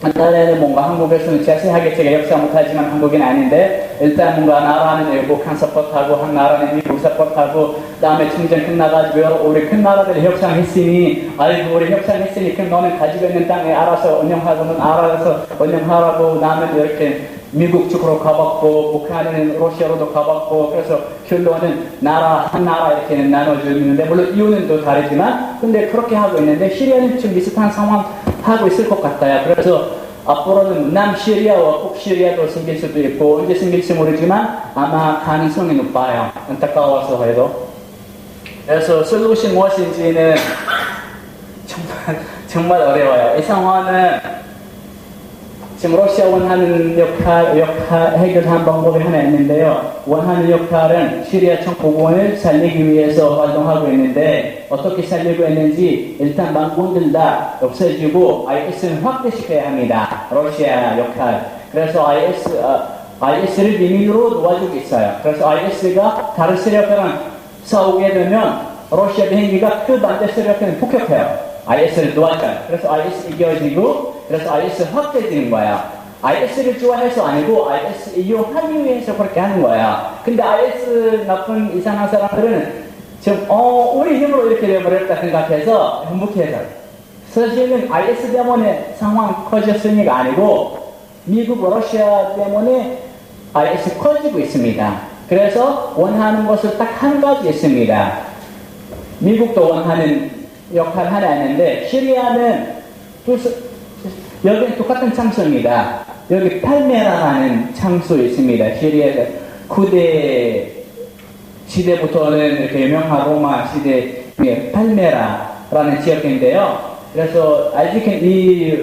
옛날에는 뭔가 한국에서는 자세하게 제가 역사 못하지만 한국인 아닌데 일단 뭔가 나라는 외국한 서포트하고 한 나라는 미국 서포트하고 다음에 총전 끝나가지고 우리 큰 나라들 협상했으니 아이고 우리 협상했으니 그럼 너는 가지고 있는 땅에 알아서 운영하고는 알아서 운영하라고 나는 이렇게 미국 쪽으로 가봤고 북한은 러시아로도 가봤고 그래서 결론은 한 나라 이렇게 나눠주는데 물론 이유는 또 다르지만 근데 그렇게 하고 있는데 시리아는 좀 비슷한 상황 하고 있을 것 같아요. 그래서 앞으로는 남시리아와 북시리아도 생길 수도 있고 언제 생길지 모르지만 아마 가능성이 높아요. 안타까워서 해도. 그래서 솔루션 무엇인지는 정말 어려워요. 이 상황은 지금 러시아 원하는 역할 해결한 방법이 하나 있는데요. 원하는 역할은 시리아 정부군을 살리기 위해서 활동하고 있는데 어떻게 살리고 있는지 일단 망군들 다 없애주고 IS는 확대시켜야 합니다. 러시아 역할. 그래서 IS를 비밀로 도와주고 있어요. 그래서 IS가 다른 세력이랑 싸우게 되면 러시아 비행기가 그 반대 세력을 폭격해요. IS를 도와줘요. 그래서 IS 이겨지고 그래서 IS 확대되는 거야. IS를 좋아해서 아니고 IS 이용하기 위해서 그렇게 하는 거야. 근데 IS 나쁜 이상한 사람들은 지금 우리 힘으로 이렇게 되어버렸다 생각해서 행복해서 사실은 IS 때문에 상황 커졌으니까 아니고 미국, 러시아 때문에 IS 커지고 있습니다. 그래서 원하는 것을 딱 한 가지 있습니다. 미국도 원하는 역할 하나 있는데 시리아는 여기는 똑같은 장소입니다. 여기 팔메라라는 장소 있습니다. 시리아에서 구대 시대부터는 이렇게 유명한 로마 시대 팔메라라는 지역인데요. 그래서 아직은 이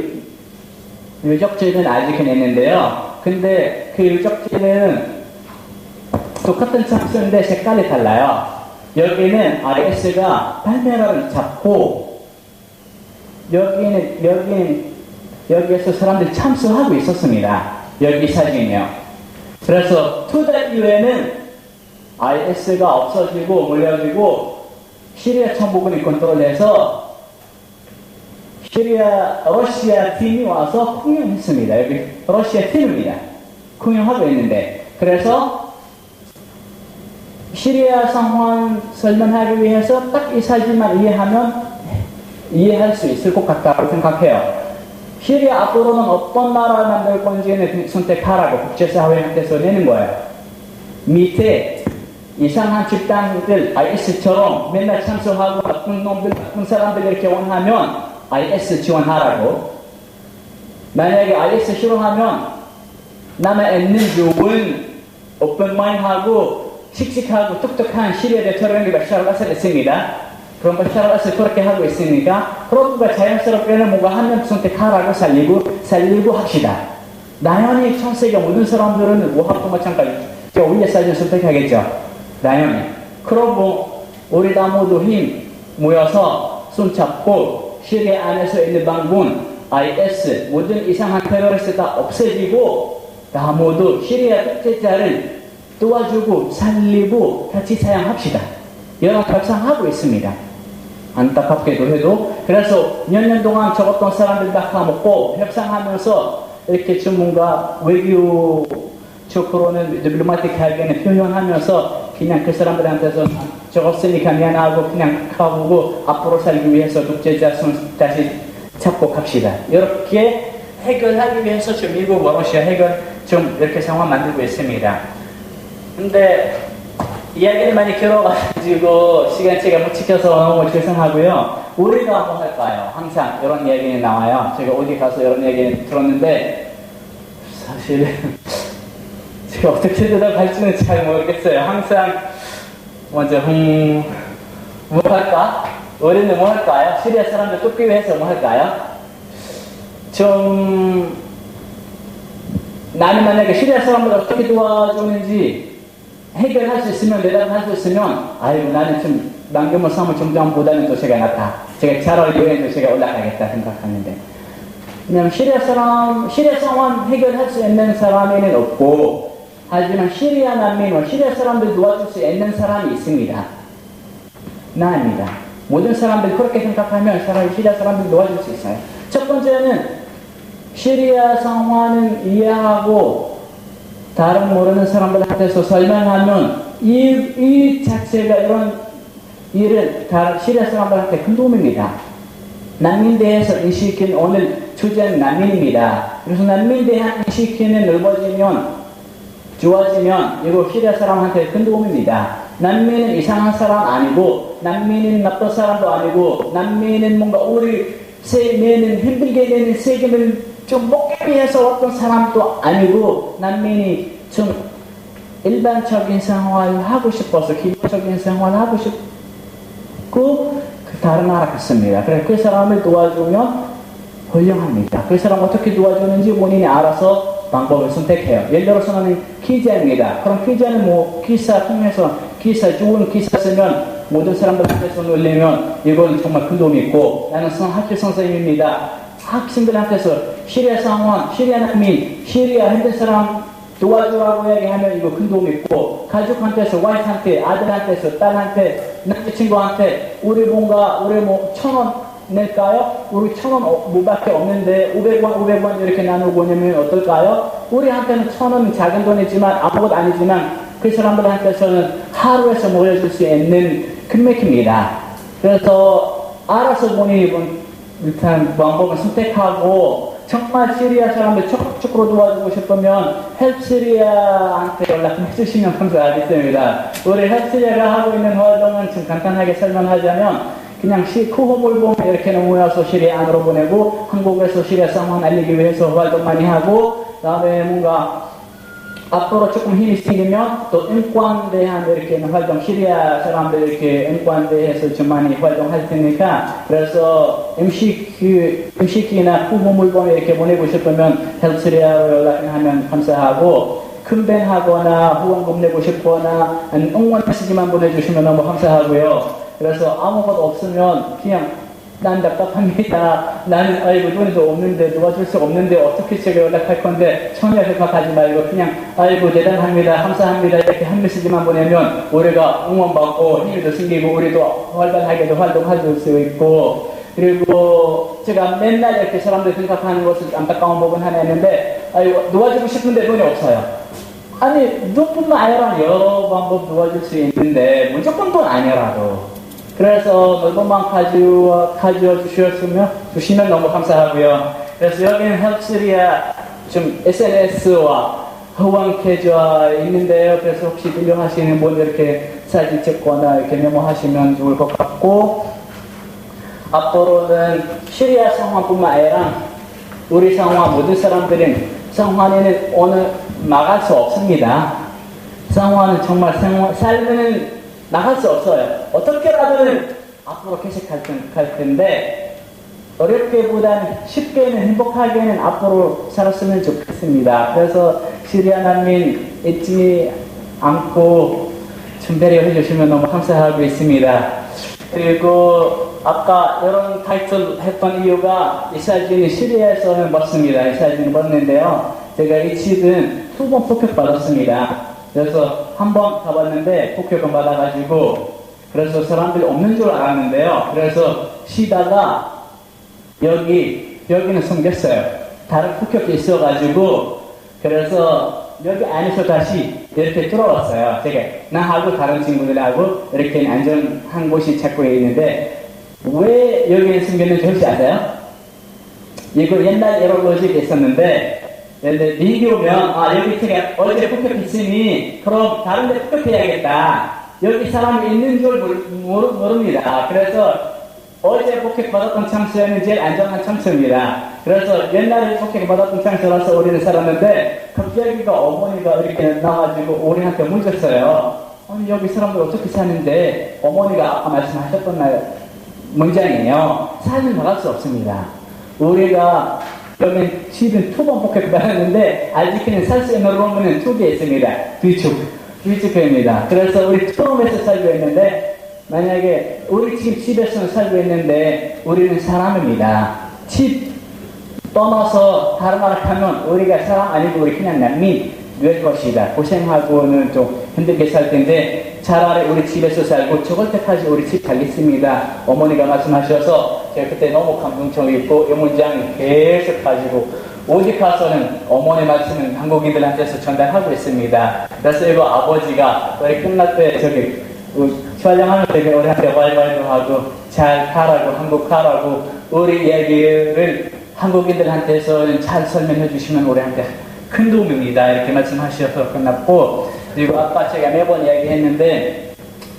유적지는 아직은 있는데요. 근데 그 유적지는 똑같은 장소인데 색깔이 달라요. 여기는 IS가 팔메라를 잡고 여기에서 사람들이 참수하고 있었습니다. 여기 사진이요. 그래서 2달 이후에는 IS가 없어지고 물려지고 시리아 정부군이 컨트롤해서 러시아 팀이 와서 공연했습니다. 여기 러시아 팀입니다. 공연하고 있는데, 그래서 시리아 상황 설명하기 위해서 딱 이 사진만 이해할 수 있을 것 같다고 생각해요. 시리아 앞으로는 어떤 나라를 만들 건지는 선택하라고 국제사회한테서 내는 거예요. 밑에 이상한 집단들 IS처럼 맨날 참석하고 나쁜 놈들, 나쁜 사람들 이렇게 원하면 IS 지원하라고. 만약에 IS 싫어하면 남에 있는 좋은 오픈마인드하고 씩씩하고 똑똑한 시리아 대통령이 바샤르 알 아사드 있습니다. 그럼 바샤르 알 아사드 그렇게 하고 있으니까 그런가 자연스럽게는 뭔가 한 명 선택하라고 살리고 합시다. 당연히 전 세계 모든 사람들은 우합도 마찬가지 위에 사진 선택하겠죠. 당연히. 그러고 우리 다 모두 힘 모여서 손잡고 시리아 안에서 있는 반군, IS, 모든 이상한 테러리스트 다 없애지고 다 모두 시리아 독재자를 도와주고 살리고 같이 사용합시다. 여러 협상하고 있습니다. 안타깝게도 해도. 그래서 몇 년 동안 적었던 사람들 다 까먹고 협상하면서 이렇게 좀 뭔가 외교적으로는 디플로마틱하게는 표현하면서 그냥 그 사람들한테서 적었으니까 미안하고 그냥 가보고 앞으로 살기 위해서 독재자 손 다시 잡고 갑시다. 이렇게 해결하기 위해서 지금 미국과 러시아 해결 좀 이렇게 상황 만들고 있습니다. 근데 이야기를 많이 길어가지고 시간치가 못 지켜서 너무 죄송하고요. 우리도 한번 할까요? 항상 이런 이야기는 나와요. 제가 어디 가서 이런 이야기 들었는데 사실 제가 어떻게 대답할지는 잘 모르겠어요. 항상 먼저 뭐 할까? 우리는 뭐 할까요? 시리아 사람들 돕기 위해서 뭐 할까요? 나는 만약에 시리아 사람들 어떻게 도와주는지 해결할 수 있으면, 대답할 수 있으면, 아이고, 나는 좀, 남경모 사무 점장보다는 또 제가 낫다. 제가 잘 알기에도 제가 올라가겠다 생각하는데. 왜냐면 시리아 상황 해결할 수 있는 사람에는 없고, 하지만 시리아 난민과 시리아 사람들 도와줄 수 있는 사람이 있습니다. 나입니다. 모든 사람들 그렇게 생각하면 시리아 사람들 도와줄 수 있어요. 첫 번째는 시리아 상황을 이해하고, 다른 모르는 사람들한테서 설명하면 이 자체가 이런 일은 시리아 사람들한테 큰 도움입니다. 난민대에서 인식은 오늘 주제는 난민입니다. 그래서 난민에 대한 인식은 좋아지면 이거 시리아 사람한테 큰 도움입니다. 난민은 이상한 사람 아니고, 난민은 나쁜 사람도 아니고, 난민은 뭔가 우리 내는 힘들게 내는 세금을 좀 먹기 위해서 어떤 사람도 아니고, 난민이 좀 일반적인 생활을 하고 싶어서 기본적인 생활을 하고 싶고 다른 나라 갔습니다. 그래서 그 사람을 도와주면 훌륭합니다. 그 사람 어떻게 도와주는지 본인이 알아서 방법을 선택해요. 예를 들어서 나는 기자입니다. 그럼 기자는 기사 통해서 좋은 기사 쓰면 모든 사람들한테 손 올리면 이건 정말 큰 도움이 있고, 나는 학교 선생님입니다. 학생들한테서 시리아 상황, 시리아 난민, 시리아 힘든 사람 도와주라고 이야기하면 이거 큰 도움이 있고, 가족한테서, 와이프한테, 아들한테서, 딸한테, 남자친구한테 우리 1,000원 낼까요? 우리 1,000원 뭐밖에 없는데 500원 이렇게 나누고 오면 어떨까요? 우리한테는 1,000원은 작은 돈이지만 아무것도 아니지만 그 사람들한테서는 하루에서 모여줄 수 있는 큰 맥입니다. 그래서 알아서 본인이 일단 방법을 선택하고, 정말 시리아 사람들 적극적으로 도와주고 싶으면 헬프시리아한테 연락해 주시면 감사하겠습니다. 우리 헬프시리아가 하고 있는 활동은 좀 간단하게 설명하자면, 그냥 쿠호몰 보면 이렇게 모여서 시리아 안으로 보내고, 한국에서 시리아 상황 알리기 위해서 활동 많이 하고, 다음에 뭔가 앞으로 조금 힘이 생기면 또 인권에 대한 이렇게 활동, 시리아 사람들 이렇게 인권에 대해서 좀 많이 활동할 테니까, 그래서 음식이나 후보 물건 이렇게 보내고 싶으면 헬스리아로 연락하면 감사하고, 큰벤하거나 후원금 내고 싶거나 응원 메시지만 보내주시면 너무 감사하고요. 그래서 아무것도 없으면 그냥 난 답답합니다. 나는 아이고 돈도 없는데 도와줄 수 없는데 어떻게 제가 연락할 건데, 전혀 생각하지 말고 그냥 아이고 대단합니다, 감사합니다 이렇게 한 메시지만 보내면 우리가 응원받고 힘도 생기고 우리도 활발하게도 활동할 수 있고, 그리고 제가 맨날 이렇게 사람들 생각하는 것을 안타까운 부분 하나 있는데, 아이고, 도와주고 싶은데 돈이 없어요. 아니, 너뿐만 아니라 여러 방법 도와줄 수 있는데, 무조건 돈 아니라도. 그래서 물건만 가져와 주시면 너무 감사하고요. 그래서 여기는 헬스리아 좀 SNS와 후원 계좌 있는데요. 그래서 혹시 빌려하시는 분 이렇게 사진 찍거나 이렇게 메모하시면 좋을 것 같고, 앞으로는 시리아 상황뿐만 아니라 우리 상황 모든 사람들은 상황에는 오늘 막을 수 없습니다. 상황은 정말 삶은 나갈 수 없어요. 어떻게라도는 앞으로 계속 갈 텐데 어렵게보다는 쉽게는 행복하게는 앞으로 살았으면 좋겠습니다. 그래서 시리아 난민 잊지 않고 좀 배려해 주시면 너무 감사하고 있습니다. 그리고 아까 이런 타이틀 했던 이유가 이 사진이 시리아에서는 멋습니다. 이 사진이 멋는데요. 제가 이 집은 2번 폭격받았습니다. 그래서 한 번 가봤는데 폭격을 받아가지고 그래서 사람들이 없는 줄 알았는데요. 그래서 쉬다가 여기는 숨겼어요. 다른 폭격이 있어가지고 그래서 여기 안에서 다시 이렇게 들어왔어요. 제가 나하고 다른 친구들하고 이렇게 안전한 곳이 찾고 있는데 왜 여기에 숨겼는지 혹시 아세요? 이거 옛날 에어로직이 있었는데 미국이 오면 여기 제가 어제 폭격 있으니 그럼 다른 데 폭격해야겠다. 여기 사람이 있는 줄 모릅니다. 그래서 어제 폭격 받았던 장소에는 제일 안전한 장소입니다. 그래서 옛날에 폭격 받았던 장소라서 우리는 살았는데 갑자기가 어머니가 이렇게 나와가지고 우리한테 물었어요. 아니 여기 사람들 어떻게 사는데 어머니가 아까 말씀하셨던 문장이에요. 삶을 막을 수 없습니다. 우리가 여기 집은 2번 폭격 받았는데 아직은 살 수 있는 룸은 2개 있습니다. 뒤쪽입니다. 그래서 우리 처음에서 살고 있는데 만약에 우리 지금 집에서는 살고 있는데 우리는 사람입니다. 집 떠나서 다른 나라 가면 우리가 사람 아니고 우리 그냥 난민 될 것이다. 고생하고는 좀 힘들게 살 텐데 차라리 우리 집에서 살고 죽을 때까지 우리 집 살겠습니다. 어머니가 말씀하셔서 제가 그때 너무 감동적이고 이 문장을 계속 가지고 어디 가서는 어머니 말씀은 한국인들한테서 전달하고 있습니다. 그래서 이거 아버지가 우리 끝날 때 저기 촬영하면 되게 우리한테 왈왈도 하고 잘 가라고 한국 가라고 우리 이야기를 한국인들한테서는 잘 설명해 주시면 우리한테 큰 도움입니다. 이렇게 말씀하셔서 끝났고 그리고 아까 제가 매번 이야기했는데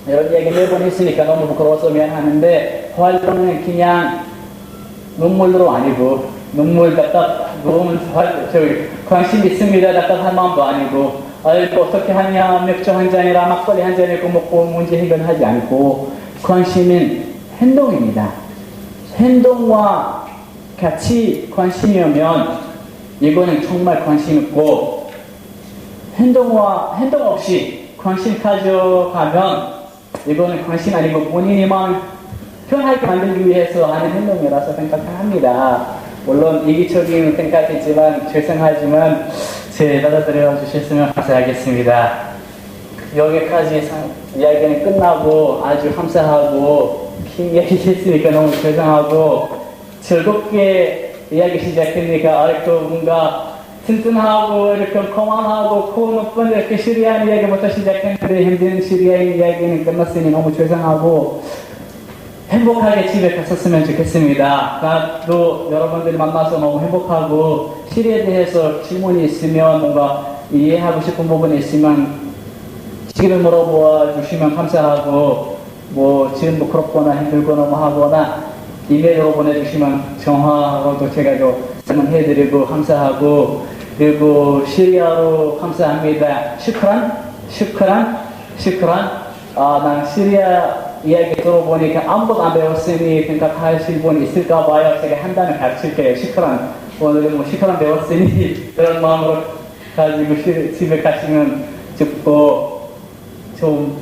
이런 이야기 매번 했으니까 너무 부끄러워서 미안하는데 활동은 그냥 눈물로 아니고 눈물 관심 있습니다. 답답한 마음도 아니고 아이고 어떻게 하냐 맥주 한 잔이라 막걸리 한 잔이고 먹고 문제 해결하지 않고 관심은 행동입니다. 행동과 같이 관심이면 이거는 정말 관심 있고 행동 없이 관심 가져가면 이거는 관심 아니고 본인이 마음 편하게 만들기 위해서 하는 행동이라서 생각합니다. 물론 이기적인 생각이지만 죄송하지만 제 받아들여 주셨으면 감사하겠습니다. 여기까지 이야기는 끝나고 아주 감사하고 긴 이야기 했으니까 너무 죄송하고 즐겁게 이야기 시작했으니까 아직도 뭔가 튼튼하고 이렇게 거만하고 코 높은 이렇게 시리아 이야기부터 시작했는데 힘든 시리아 이야기는 끝났으니 너무 죄송하고 행복하게 집에 갔었으면 좋겠습니다. 나도 여러분들이 만나서 너무 행복하고 시리아에 대해서 질문이 있으면 뭔가 이해하고 싶은 부분이 있으면 지금 물어보아 주시면 감사하고 지금 그렇거나 힘들거나 하거나 이메일로 보내주시면 전화로도 제가 좀 설명해드리고 감사하고 그리고 시리아로 감사합니다. 슈크란 난 시리아 이야기 들어보니까 아무것도 안 배웠으니 생각하실 분 있을까 봐요. 제가 한 단어 가르칠게요. 오늘 슈크란 배웠으니 그런 마음으로 가지고 집에 가시면 좋고 좀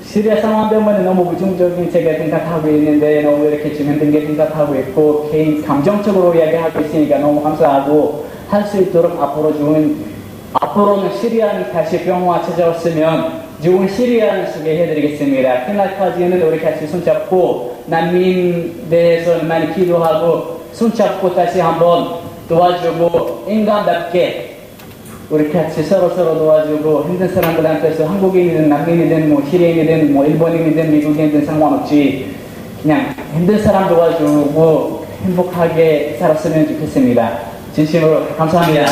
시리아 상황 때문에 너무 부정적인 제가 생각하고 있는데 너무 이렇게 좀 힘든 게 생각하고 있고 개인 감정적으로 이야기하고 있으니까 너무 감사하고 할 수 있도록 앞으로는 시리아는 다시 평화 찾아왔으면 좋은 시리아를 소개해드리겠습니다. 크나카지는 우리 같이 손잡고 난민 대해서 많이 기도하고 손잡고 다시 한번 도와주고 인간답게 우리 같이 서로 도와주고 힘든 사람들한테서 한국인이든 난민이든 뭐 시리아인이든 뭐 일본인이든 미국인이든 상관없이 그냥 힘든 사람 도와주고 행복하게 살았으면 좋겠습니다. 진심으로 감사합니다.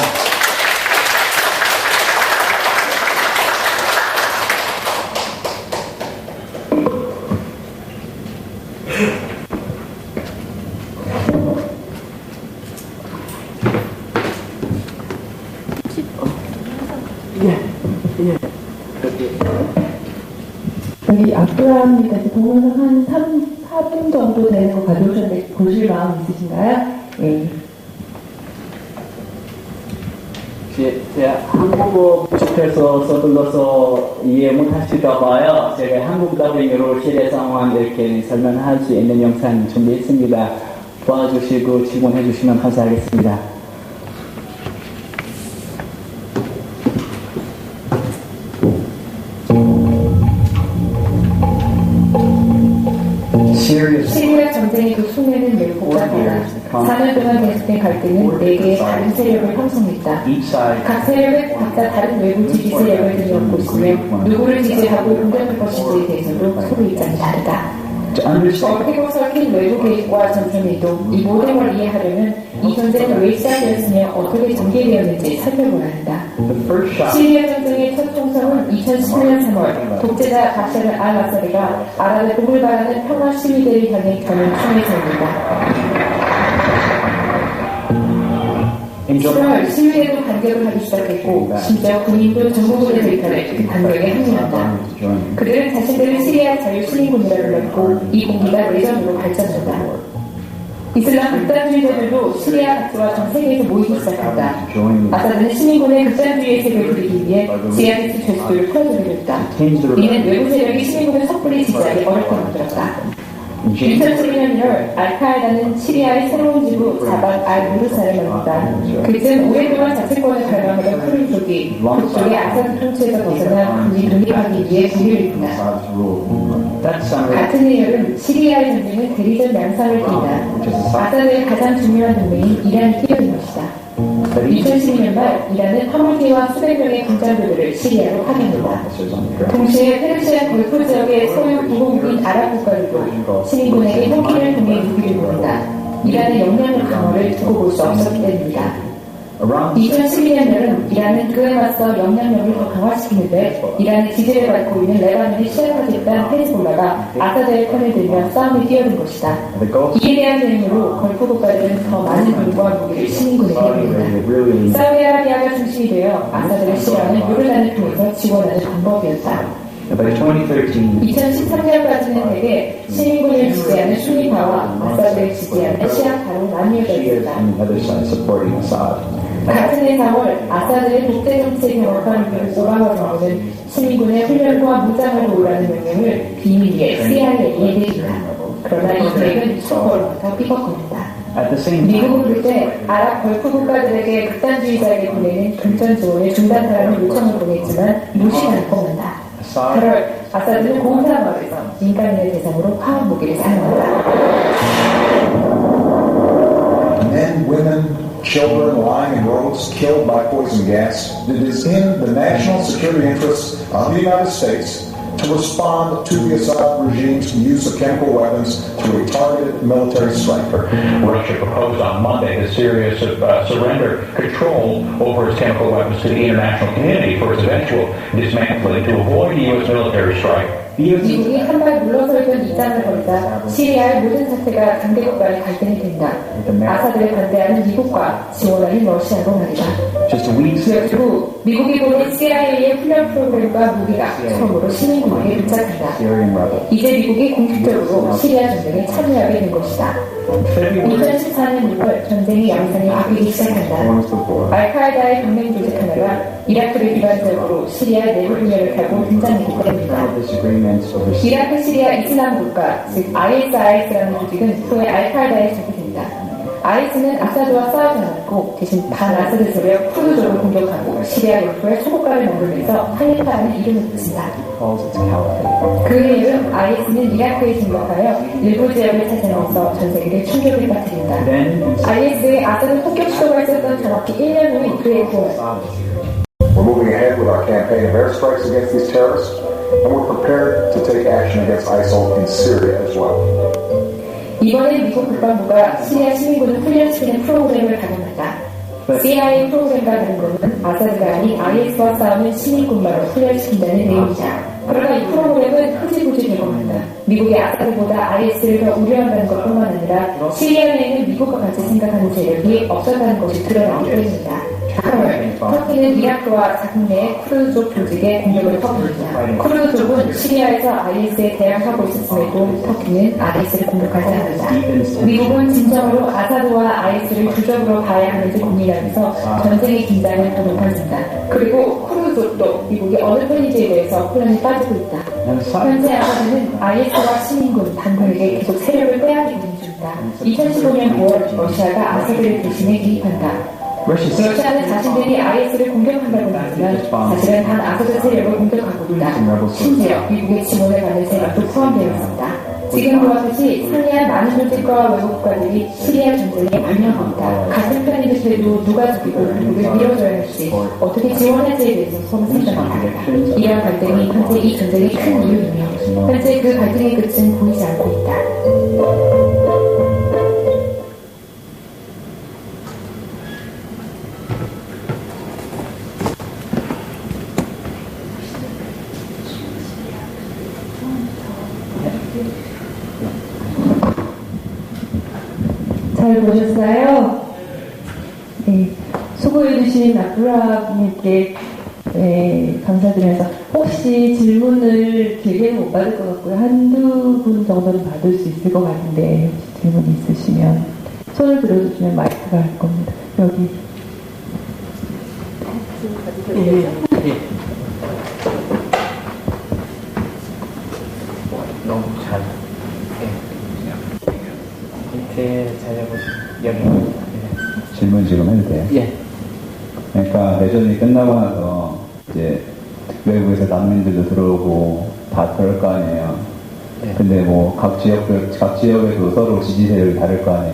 여기 앞으로합니다. 동영상 한 4분 정도 되는 거 가져오셨는데 보실 마음 있으신가요? 네. 제가 한국어 부족해서 서둘러서 이해 못하실까 봐요. 제가 한국 더빙으로 시리아 상황 이렇게 설명할 수 있는 영상 준비했습니다. 도와주시고 지원해 주시면 감사하겠습니다. 시리아 전쟁의 그 숙매는 매우 복잡하다. 4년 동안 계속된 갈등은 4개의 다른 세력을 형성했다. 각 세력은 각자 다른 외부 지지 세력을 들여놓고 있으며 누구를 지지하고 공격할 것인지에 대해서도 서로 입장이 다르다. 얽히고 설킨 외부 개입과 전선에도 이 모든 걸 이해하려면 이 전쟁은 왜 시작되었으며 어떻게 전개되었는지 살펴보아야 한다. 시리아 전쟁의 첫 총성은 2014년 3월 독재자 바샤르 알-아사드가 아랍의 복을 바라는 평화 시위대를 향해 겨눈 총에서입니다. 10월 시위대도 반격을 하기 시작했고 심지어 군인도 정부군의 데이터를 그 반격에 합류한다. 그들은 자신들을 시리아 자유시민군이라 불렀고 이 공기가 내전으로 발전한다. 이슬람 극단주의자들도 시리아 각지와 전 세계에서 모이기 시작한다. 아사드는 시민군의 극단주의의 색을 그리기 위해 지하디스 죄수들을 풀어주기로 했다. 이는 외부 세력이 시민군을 섣불리 지지하기 어렵게 만들었다. 2012년 1월 알카에다는 시리아의 새로운 지부 자반 알-무르사를 만든다. 그쯤 오랫동안 자치권을 갈망하던 쿠르드족이 그쪽의 아사드 통치에서 벗어나 군이 독립하기 위해 무리를 일으킨다. 같은 해열은 시리아의 전쟁은 대리전 양상을 띈다. 아사드의 가장 중요한 동맹인 이란이 끼어든 것이다. 2012년 말 이란은 화물기와 수백 명의 군장교들을 시리아로 파견한다. 동시에 페르시아 골프 지역의 소유 부국인 아랍 국가들도 시민군에게 혁기를 통해 무기를 보낸다. 이란의 역량의 강화를 두고 볼 수 없었기 때문이다. 2012년에는 이란은 그에 맞서 역량력을 더 강화시키는데 이란의 지지를 받고 있는 레바논의 시아파집단 헤즈볼라가 아사드의 편을 들며 싸움에 뛰어든 것이다. 이에 대한 대응으로 걸프 국가들은 더 많은 군과 무기를 시민군에게 보낸다. 사우디아라비아가 중심이 되어 아사드를 싫어하는 요르단을 통해서 지원하는 방법이었다. 2013년까지는 대개 시민군을 지지하는 순위파와 아사드를 지지하는 시아파로 나뉘어져 있었다. 같은 해 4월 아사드의 독재 정치에 경험한 오바마 정부는 시민군의 훈련과 무장을 도우라는 명령을 비밀리에 CIA에 내린다. 그러나 이 계획은 속보로부터 삐걱거린다. 미국은 그때 아랍 걸프 국가들에게 극단주의자에게 보내는 금전 지원을 중단하라는 요청을 보냈지만 무시하는 뻔한다. 8월 아사드는 공사 마을에서 민간인을 대상으로 화학 무기를 사용한다. Men, women, children lying in roads killed by poison gas. It is in the national security interests of the United States to respond to the Assad regime's use of chemical weapons through a targeted military strike. Russia proposed on Monday that Syria surrender control over its chemical weapons to the international community for its eventual dismantling to avoid a U.S. military strike. 미국이 한 발 물러서던 입장을 벌이자 시리아의 모든 사태가 강대국과의 갈등이 된다. 아사드를 반대하는 미국과 지원하는 러시아로 말이다. 그리고 미국이 보낸 CIA의 훈련 프로그램과 무기가 처음으로 시민군에게 도착한다. 이제 미국이 공식적으로 시리아 전쟁에 참여하게 된 것이다. 2014년 6월 전쟁의 양상이 바뀌기 시작한다. 알카에다의 동맹 조직 하나가 이라크를 기반적으로 시리아 내부 분열을 타고 등장했기 때문이다. 이라크 시리아 이슬람 국가, 즉 ISIS라는 조직은 후에 알카에다에 적이 된다. IS는 아사드와 싸우지 않았고 대신 반아사드 세력 쿠르드족을 공격하고 시리아 영토에 소국가를 만들면서 할리파라는 이름을 붙인다. 그 이후로 IS는 이라크에 진격하여 일부 지역을 차지하면서 전 세계를 충격을 빠뜨린다. IS의 아사드 폭격 시도가 있었던 정확히 1년 후인 그의 9월. We're moving ahead with our campaign of airstrikes against these terrorists, and we're prepared to take action against ISIL in Syria as well. 이번에 미국 국방부가 시리아 시민군을 훈련시키는 프로그램을 가동한다. CIA 프로그램과 다른 것은 아사드가 아닌 IS와 싸우는 시민군만을 훈련시킨다는 내용이다. 그러나 이 프로그램은 흐지부지 개봉한다. 미국이 아사드보다 IS를 더 우려한다는 것뿐만 아니라 시리아 내에는 미국과 같이 생각하는 세력이 없었다는 것이 드러나기 때문이다. 8월, 터키는 이라크와 자국내의 쿠르드족 조직에 공격을 퍼붓는다. 쿠르드족은 시리아에서 IS에 대항하고 있었음에도 터키는 IS를 공격하지 않았다. 미국은 진정으로 아사드와 IS를 주적으로 봐야 하는지 고민하면서 전쟁의 긴장을 더 높아진다. 그리고 쿠르드족도 미국이 어느 편인지에 대해서 혼란에 빠지고 있다. 현재 아사드는 IS와 시민군, 반군에게 계속 세력을 빼앗기고 있는 중이다. 2015년 5월 러시아가 아사드를 대신해 개입한다. 러시아는 자신들이 IS를 공격한다고 하지만 사실은 단 아사드 세력을 공격하고 있다. 심지어 미국의 지원을 받는 세력도 포함되어 있었다. 지금 그와 같이 상이한 많은 조직과 외국 국가들이 시리아 전쟁에 관여하고 있다. 같은 편인 듯해도 누가 죽이고 누구를 밀어줘야 할지 어떻게 지원할지에 대해서 서로 생각이 다르다. 이런 갈등이 현재 이 전쟁의 큰 이유이며 현재 그 갈등의 끝은 보이지 않고 있다. 잘 보셨어요? 네, 수고해주신 아브라함님께 감사드리면서 혹시 질문을 길게는 못 받을 것 같고요. 한두 분 정도는 받을 수 있을 것 같은데 혹시 질문이 있으시면 손을 들어주시면 마이크가 할 겁니다. 여기. 너무 잘. 밑에 잘해보시면 여기. 질문 지금 해도 돼요? 예. 그러니까 내전이 끝나고 나서 이제 외국에서 난민들도 들어오고 다 그럴 거 아니에요. 예. 근데 뭐 각 지역에도 서로 지지 세력이 다를 거 아니에요.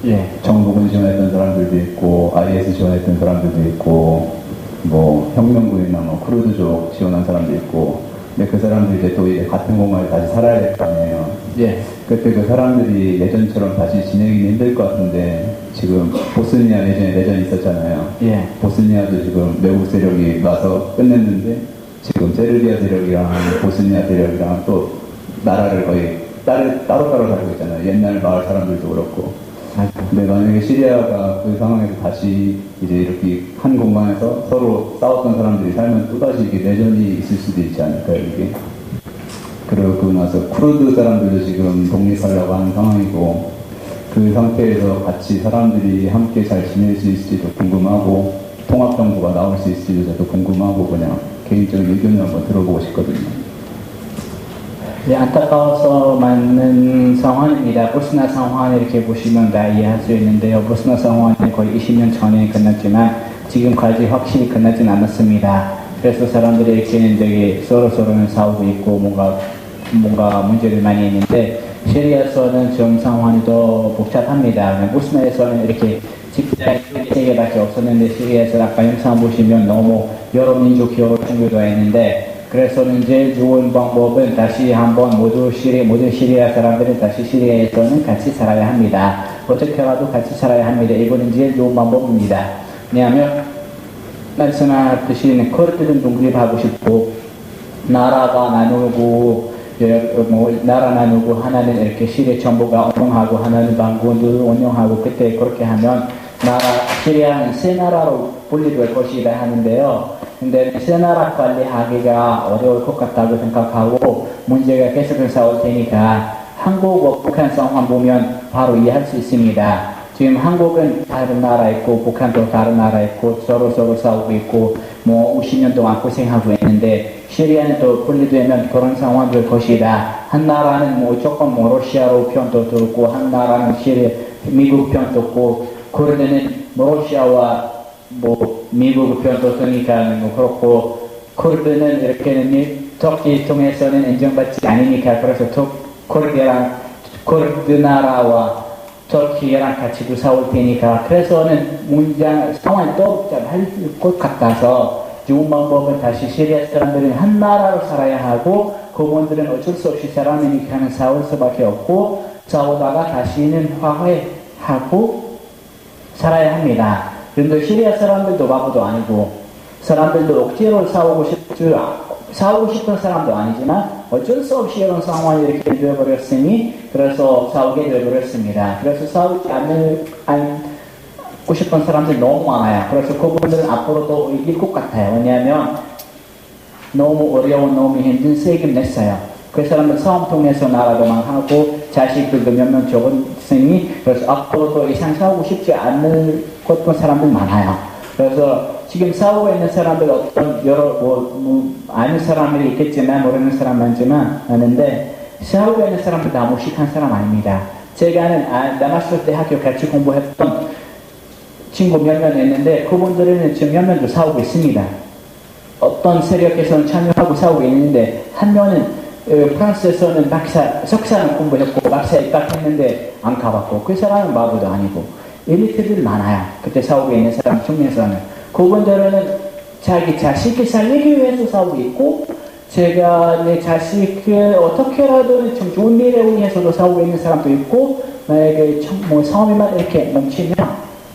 예. 정부군 지원했던 사람들도 있고 IS 지원했던 사람들도 있고 뭐 혁명군이나 뭐 쿠르드족 지원한 사람도 있고. 근데 그 사람들이 이제 또 이제 같은 공간에 다시 살아야 될 거 아니에요. 예. 그때 그 사람들이 예전처럼 다시 지내기는 힘들 것 같은데 지금 보스니아 예전에 내전이 있었잖아요. 예. 보스니아도 지금 외국 세력이 와서 끝냈는데 지금 세르비아 세력이랑 보스니아 세력이랑 또 나라를 거의 따로따로 살고 있잖아요. 옛날 마을 사람들도 그렇고. 근데 만약에 시리아가 그 상황에서 다시 이제 이렇게 한 공간에서 서로 싸웠던 사람들이 살면 또다시 이게 내전이 있을 수도 있지 않을까요, 이게? 그러고 나서 쿠르드 사람들도 지금 독립하려고 하는 상황이고 그 상태에서 같이 사람들이 함께 잘 지낼 수 있을지도 궁금하고 통합정부가 나올 수 있을지도 저도 궁금하고 그냥 개인적인 의견을 한번 들어보고 싶거든요. 네, 안타까워서 맞는 상황입니다. 보스나 상황을 이렇게 보시면 다 이해할 수 있는데요. 보스나 상황은 거의 20년 전에 끝났지만 지금까지 확실히 끝나진 않았습니다. 그래서 사람들이 이렇게 되게 서로는 싸우고 있고 뭔가 문제를 많이 있는데 시리아에서는 좀 상황이 더 복잡합니다. 보스나에서는 이렇게 집단이 3개밖에 없었는데 시리아에서 아까 영상 보시면 너무 여러 민족 여러 종교가 있는데 그래서는 제일 좋은 방법은 다시 한번 모든 시리아 사람들은 다시 시리아에서는 같이 살아야 합니다. 어떻게라도 같이 살아야 합니다. 이거는 제일 좋은 방법입니다. 왜냐하면 말씀하듯이 쿠르드는 독립하고 싶고 나라가 나누고 나라 나누고 하나는 이렇게 시리아 정부가 운영하고 하나는 반군도 운영하고 그때 그렇게 하면 시리아는 세 나라로 분리될 것이다 하는데요. 근데 세 나라 관리하기가 어려울 것 같다고 생각하고 문제가 계속 싸울 테니까 한국과 북한 상황 보면 바로 이해할 수 있습니다. 지금 한국은 다른 나라 있고 북한도 다른 나라 있고 서로 싸우고 있고 뭐 50년 동안 고생하고 있는데 시리아는 또 분리되면 그런 상황이 될 것이다. 한 나라는 무조건 러시아로 편도 들고 한 나라는 미국 편도 있고, 쿠르드는 뭐 러시아와 뭐 미국 편도 쓰니까 뭐 그렇고, 쿠르드는 이렇게는 터키 통해서는 인정받지 않으니까, 그래서 쿠르드 나라와 터키랑 같이도 싸울 테니까, 그래서는 상황이 또 할 것 같아서, 좋은 방법은 다시 시리아 사람들은 한 나라로 살아야 하고, 그분들은 어쩔 수 없이 사람이니까 싸울 수밖에 없고, 싸우다가 다시는 화해하고 살아야 합니다. 그런데 시리아 사람들도 바보도 아니고, 사람들도 억지로 싸우고 싶은 사람도 아니지만, 어쩔 수 없이 이런 상황이 이렇게 되어버렸으니, 그래서 싸우게 되어버렸습니다. 그래서 싸우지 않고 싶은 사람들이 너무 많아요. 그래서 그분들은 앞으로도 이길 것 같아요. 왜냐하면 너무 어려운, 너무 힘든 세금 냈어요. 그 사람들 싸움 통해서 나라도 망하고 자식들도 몇 명 적었으니, 그래서 앞으로도 이상 싸우고 싶지 않을 어떤 사람들 많아요. 그래서 지금 싸우고 있는 사람들 어떤 아는 사람들이 있겠지만 모르는 사람 많은데, 싸우고 있는 사람들 다 무식한 사람 아닙니다. 제가 아는 다마스커스 대학교 같이 공부했던 친구 몇 명 있는데, 그분들은 지금 몇 명도 싸우고 있습니다. 어떤 세력에서는 참여하고 싸우고 있는데, 한 명은 프랑스에서는 석사는 공부했고 박사 입학했는데 안 가봤고, 그 사람은 바보도 아니고, 엘리트들 많아요. 그때 싸우고 있는 사람 중에서는. 그분들은 자기 자식을 살리기 위해서 싸우고 있고, 제가 내 자식을 어떻게라도 좀 좋은 미래를 위해서도 싸우고 있는 사람도 있고, 만약에 뭐 싸움이만 이렇게 멈추면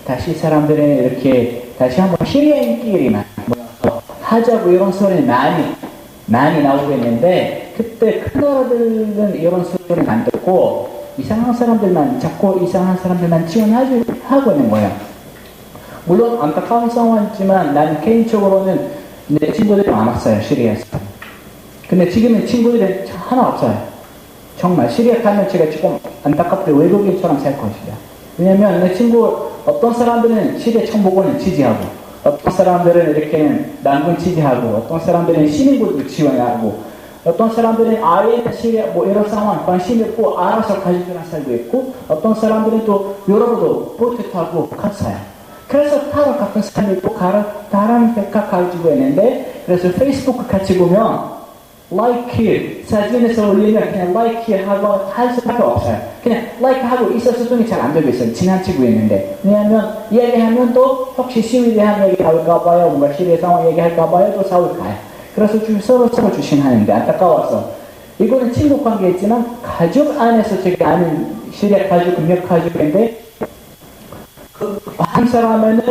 다시 사람들은 이렇게 다시 한번 시리아인끼리만 하자고 이런 소리는 많이 나오고 있는데, 그때 큰 나라들은 이런 소리는 안 듣고 자꾸 이상한 사람들만 지원하고 있는 거예요. 물론 안타까운 상황이지만 나는 개인적으로는 내 친구들이 많았어요, 시리아에서. 근데 지금은 친구들이 하나 없어요. 정말 시리아 가면 제가 조금 안타깝게 외국인처럼 살 것이다. 왜냐면 내 친구 어떤 사람들은 시리아 정보군을 지지하고, 어떤 사람들은 이렇게는 난군 지지하고, 어떤 사람들은 시민군도 지원하고, 어떤 사람들은 아예 시리아 뭐 이런 상황 관심 있고 알아서 가족이랑 살고 있고, 어떤 사람들은 또 유럽으로 보트 타고 갔어요. 그래서 다른 같은 사람이 있고 다른 백각 가지고 있는데, 그래서 페이스북 같이 보면 like 사진에서 올리면 그냥 like 하고 할 수밖에 없어요. 그냥 like 하고 있었더니 잘 안 되고 있어요. 지나치고 있는데. 왜냐하면 얘기하면 또 혹시 시위에 대한 얘기 할까봐요, 뭔가 시리아 상황 얘기할까봐요, 또 싸울까요. 그래서 서로 조심하는데 안타까워서, 이거는 친구 관계있지만 가족 안에서 제가 아는 시리아 가족, 몇 가족인데, 한 사람은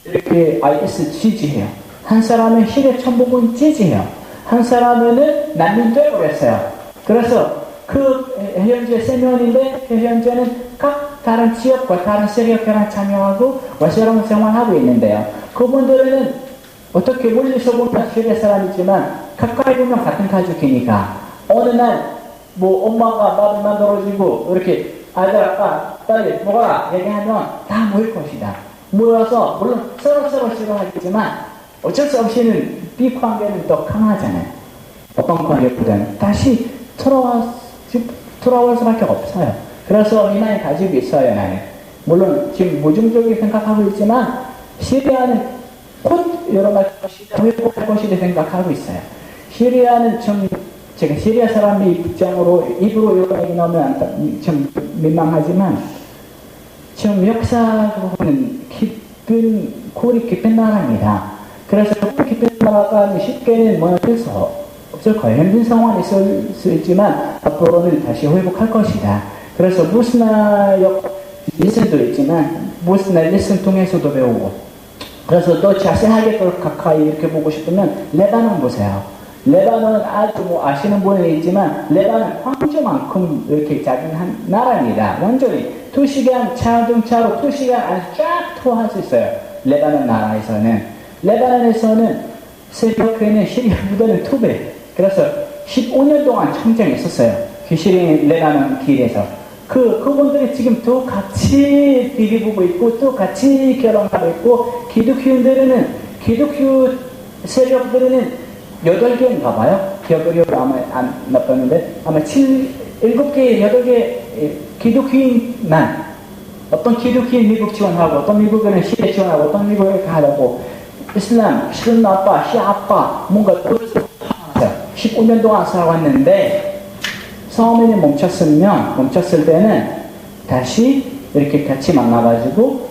이렇게 IS 지지해요. 한 사람은 시리아 정보군 지지해요. 한 사람은 난민 되어버렸어요. 그래서 현재 3명인데, 그 현재는 각 다른 지역과 다른 세력이랑 참여하고 와서랑 생활하고 있는데요. 그분들은 어떻게 멀리서 보면 시리아 사람이지만 가까이 보면 같은 가족이니까, 어느 날 뭐 엄마가 밥을 만들어주고 이렇게 아들 아빠 빨리 먹어라 얘기하면 다 모일 것이다. 모여서 물론 서로 싫어하겠지만 어쩔 수 없이는 비관계는 더 강하잖아요. 어떤 관계보다는 다시 돌아올 수밖에 없어요. 그래서 희망을 가지고 있어요, 나는. 물론 지금 무중적으로 생각하고 있지만 시리아는 곧 여러 가지 회복할 것이라 생각하고 있어요. 시리아는 제가 시리아 사람의 입장으로 입으로 이런 얘기 나오면 좀 민망하지만, 지금 역사적으로는 골이 깊은 나라입니다. 그래서 골이 깊은 나라가 쉽게는 무너질 수 없을 거예요. 힘든 상황이 있을 수 있지만 앞으로는 다시 회복할 것이다. 그래서 무스나역 리슨도 있지만 무스나 리슨 통해서도 배우고, 그래서 더 자세하게 더 가까이 이렇게 보고 싶으면 레바논 보세요. 레바논은 아주 아시는 분은 있지만, 레바논 황제만큼 이렇게 작은 한 나라입니다. 완전히 2시간 자동차로 2시간 안에 쫙 투어할 수 있어요. 레바논 나라에서는. 레바논에서는 새벽에는 시리아보다는 2배. 그래서 15년 동안 청정했었어요. 그 시리아 레바논 길에서. 그분들이 지금 또 같이 비비보고 있고, 또 같이 결혼하고 있고, 기독교 세력들은 8개인가 봐요. 기억이 아마 안 나빴는데, 아마 7개, 8개 기독교인만 어떤 기독교인 미국 지원하고, 어떤 미국에는 시리아 지원하고, 어떤 미국에 가고, 이슬람, 신아빠, 시아빠, 뭔가 19년 동안 살아왔는데, 처음에는 멈췄을 때는 다시 이렇게 같이 만나가지고,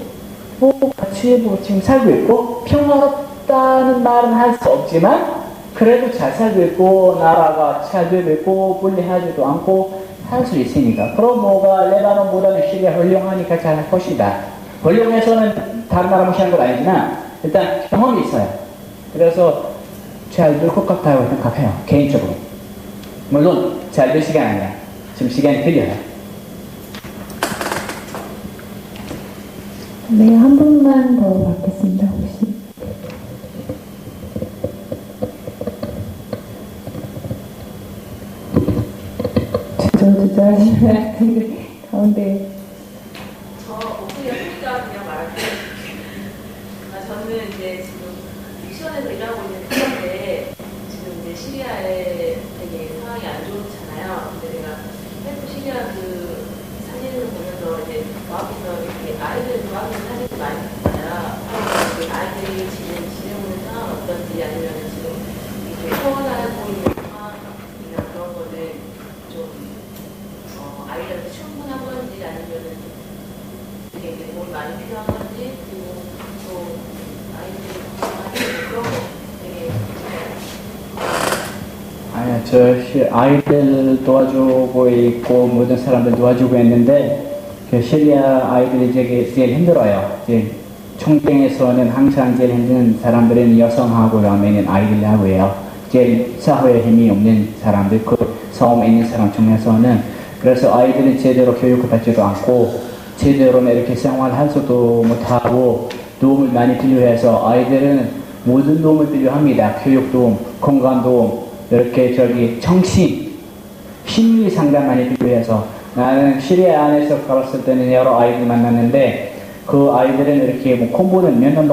같이 지금 살고 있고, 평화롭다는 말은 할 수 없지만, 그래도 잘 살고 있고, 나라가 잘 되고 있고, 분리하지도 않고, 할 수 있으니까. 그럼 뭐가 레바논보다는 시리아 훌륭하니까 잘 할 것이다. 훌륭해서는 다른 나라 무시하는 건 아니지만, 일단 경험이 있어요. 그래서 잘 될 것 같다고 생각해요. 개인적으로. 물론 잘 될 시간 아니야. 지금 시간이 틀려요. 네, 한 분만 더 받겠습니다, 혹시. 주저하시면 할 텐데, 가운데. 목소리가 크니까 그냥 말할게요. 저는 이제 지금 미션에서 일하고 있는 팀인데, 지금 이제 시리아에 되게 상황이 안 좋잖아요. 근데 내가 헬프 시리아 그 사진을 보면서 이제 와서 이렇게 아이들 좋아하는 사진을 많이 봤어요. 그 아이들이 지금 지내고 있는 상황 어떤지, 아니면 지금 이렇게 서운하고 있는 상황이나 그런 거를 좀 아이들한테 충분한 건지, 아니면은 되게 도움이 많이 필요한 건지, 그리고 또 아이들이 건강하게 그런 거 되게 아니요, 아이들 도와주고 있고, 모든 사람들 도와주고 있는데, 그 시리아 아이들이 제일 힘들어요. 이제 총경에서는 항상 제일 힘든 사람들은 여성하고 그다음에는 아이들하고요. 제일 사회에 힘이 없는 사람들, 그 섬에 있는 사람 중에서는. 그래서 아이들은 제대로 교육을 받지도 않고, 제대로 이렇게 생활할 수도 못하고, 도움을 많이 필요해서 아이들은 모든 도움을 필요합니다. 교육 도움, 건강 도움, 이렇게 정신, 심리 상담 많이 필요해서. 나는 시리아 안에서 걸었을 때는 여러 아이들 만났는데, 그 아이들은 이렇게 공부는 몇 년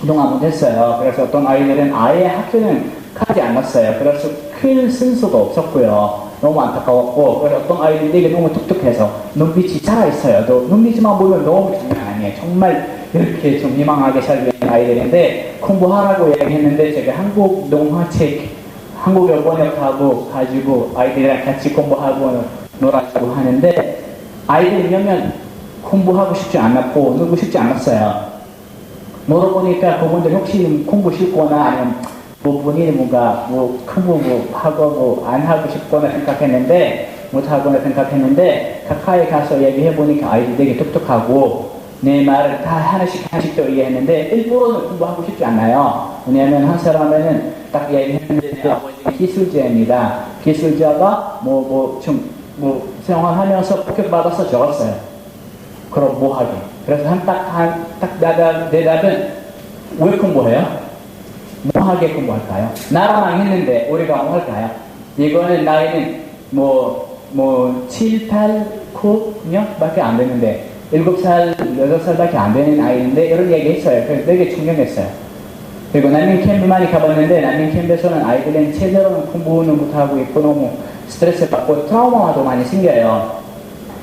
동안 못했어요. 그래서 어떤 아이들은 아예 학교는 가지 않았어요. 그래서 글 쓸 수가 없었고요. 너무 안타까웠고, 그래서 어떤 아이들이 되게 너무 똑똑해서 눈빛이 살아있어요. 눈빛만 보면 너무 장난 아니에요. 정말 이렇게 좀 희망하게 살고 있는 아이들인데, 공부하라고 얘기했는데 제가 한국 동화책, 한국어 번역하고 가지고 아이들이랑 같이 공부하고 놀아주고 하는데, 아이들이 몇몇 공부하고 싶지 않았고 놀고 싶지 않았어요. 물어보니까 그분들 혹시 공부 싫거나 아니면 본인이 뭔가 공부 하고 안 하고 싶거나 생각했는데, 못하거나 생각했는데, 가까이 가서 얘기해보니까 아이들 되게 똑똑하고 내 말을 다 하나씩 더 이해했는데, 일부러는 공부하고 싶지 않아요. 왜냐하면 한 사람은 딱 얘기했는데, 아버지가 기술자입니다. 기술자가 생활하면서 폭격받아서 적었어요. 그럼 뭐 하게? 그래서 대답은 왜 공부해요? 뭐 하게 공부할까요? 나라만 했는데 우리가 뭐 할까요? 이거는 나이는 7, 8, 9년밖에 안 되는데 7살, 8살밖에 안 되는 아이인데 이런 얘기 했어요. 그래서 되게 충격했어요. 그리고 난민 캠프 많이 가봤는데, 난민 캠프에서는 아이들은 제대로는 공부는 못하고 있고 너무 스트레스 받고 트라우마도 많이 생겨요.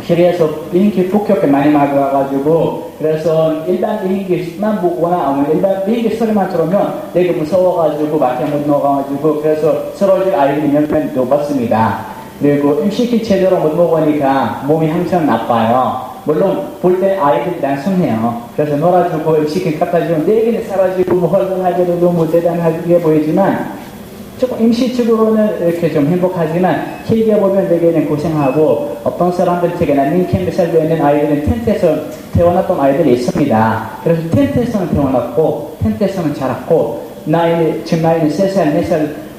시리아에서 비행기 폭격을 많이 맞아가지고, 그래서 일반 비행기만 보거나 아니면 일반 비행기 소리만 들으면 되게 무서워가지고 밖에 못 나가가지고, 그래서 쓰러질 아이들이 몇 명 봤습니다. 그리고 음식이 제대로 못 먹으니까 몸이 항상 나빠요. 물론 볼 때 아이들이 단순해요. 그래서 놀아주고 음식을 갖다 주면 내게는 사라지고 헐헐하게도 너무 대단하게 보이지만, 조금 임시적으로는 이렇게 좀 행복하지만 길게 보면 되게는 고생하고, 어떤 사람들 되게 난민 캠프에 살고 있는 아이들은 텐트에서 태어났던 아이들이 있습니다. 그래서 텐트에서는 태어났고 텐트에서는 자랐고, 지금 나이는 3살,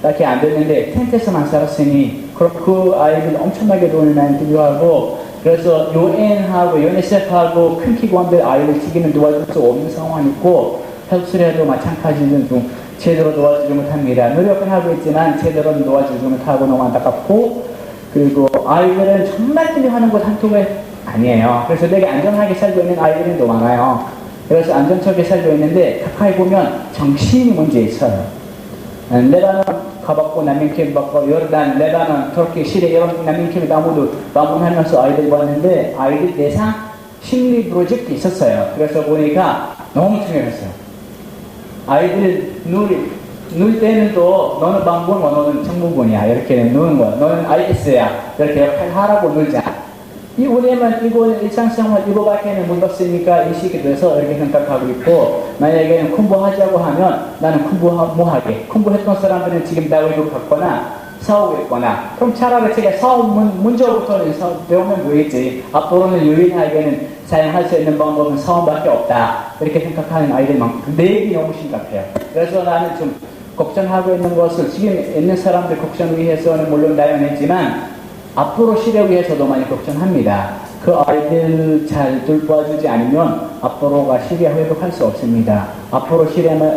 4살밖에 안 됐는데 텐트에서만 살았으니 그 아이들 엄청나게 돈을 많이 필요하고, 그래서 유엔하고 유니세프하고 큰 기관들 아이들 지금은 도와줄 수 없는 상황이고, 헬스레도 마찬가지는 좀 제대로 도와주지 못합니다. 노력은 하고 있지만 제대로 도와주지 못하고 너무 안타깝고, 그리고 아이들은 정말 필요하는 곳 한쪽에 아니에요. 그래서 되게 안전하게 살고 있는 아이들은 더 많아요. 그래서 안전하게 살고 있는데 가까이 보면 정신이 문제 있어요. 레바논 가봤고 난민캠프 봤고, 요르단, 레바논, 터키, 시리아 이런 난민캠프 아무도 방문하면서 아이들 봤는데, 아이들 대상 심리 프로젝트 있었어요. 그래서 보니까 너무 중요했어요. 아이들 놀 때는 또 너는 방문, 너는 청문군이야. 이렇게 노는 거야. 너는 IS야. 이렇게 하라고 놀자. 우리만 이거는 일상생활 이거밖에는 몰랐으니까 인식이 돼서 이렇게 생각하고 있고, 만약에 공부하자고 하면 나는 공부하게. 공부했던 사람들은 지금 다 외국갔거나 싸우고 있거나, 그럼 차라리 제가 싸움 먼저부터는 배우면 되겠지. 앞으로는 유일하게는 사용할 수 있는 방법은 싸움밖에 없다. 이렇게 생각하는 아이들 많고, 내일이 너무 심각해요. 그래서 나는 좀 걱정하고 있는 것은 지금 있는 사람들 걱정 위해서는 물론 당연했지만 앞으로 시대 위해서도 많이 걱정합니다. 그 아이들 잘 돌봐주지 않으면 앞으로가 시리아 회복할 수 없습니다. 앞으로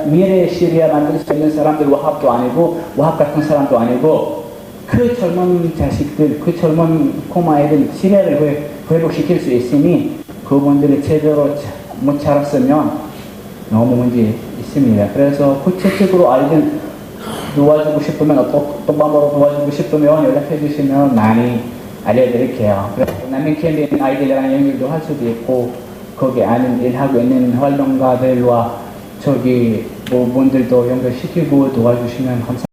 미래의 시리아 만들 수 있는 사람들 와합도 아니고 와합 같은 사람도 아니고 그 젊은 자식들, 그 젊은 꼬마애들 시리아를 회복시킬 수 있으니 그분들이 제대로 못 자랐으면 너무 문제 있습니다. 그래서 구체적으로 아이들 도와주고 싶으면 어떤 방법으로 도와주고 싶으면 연락해 주시면 많이 알려드릴게요. 그래서 난민 캠프에 있는 아이들이랑 연결도 할 수도 있고 거기 아는 일하고 있는 활동가들과 분들도 연결시키고 도와주시면 감사합니다.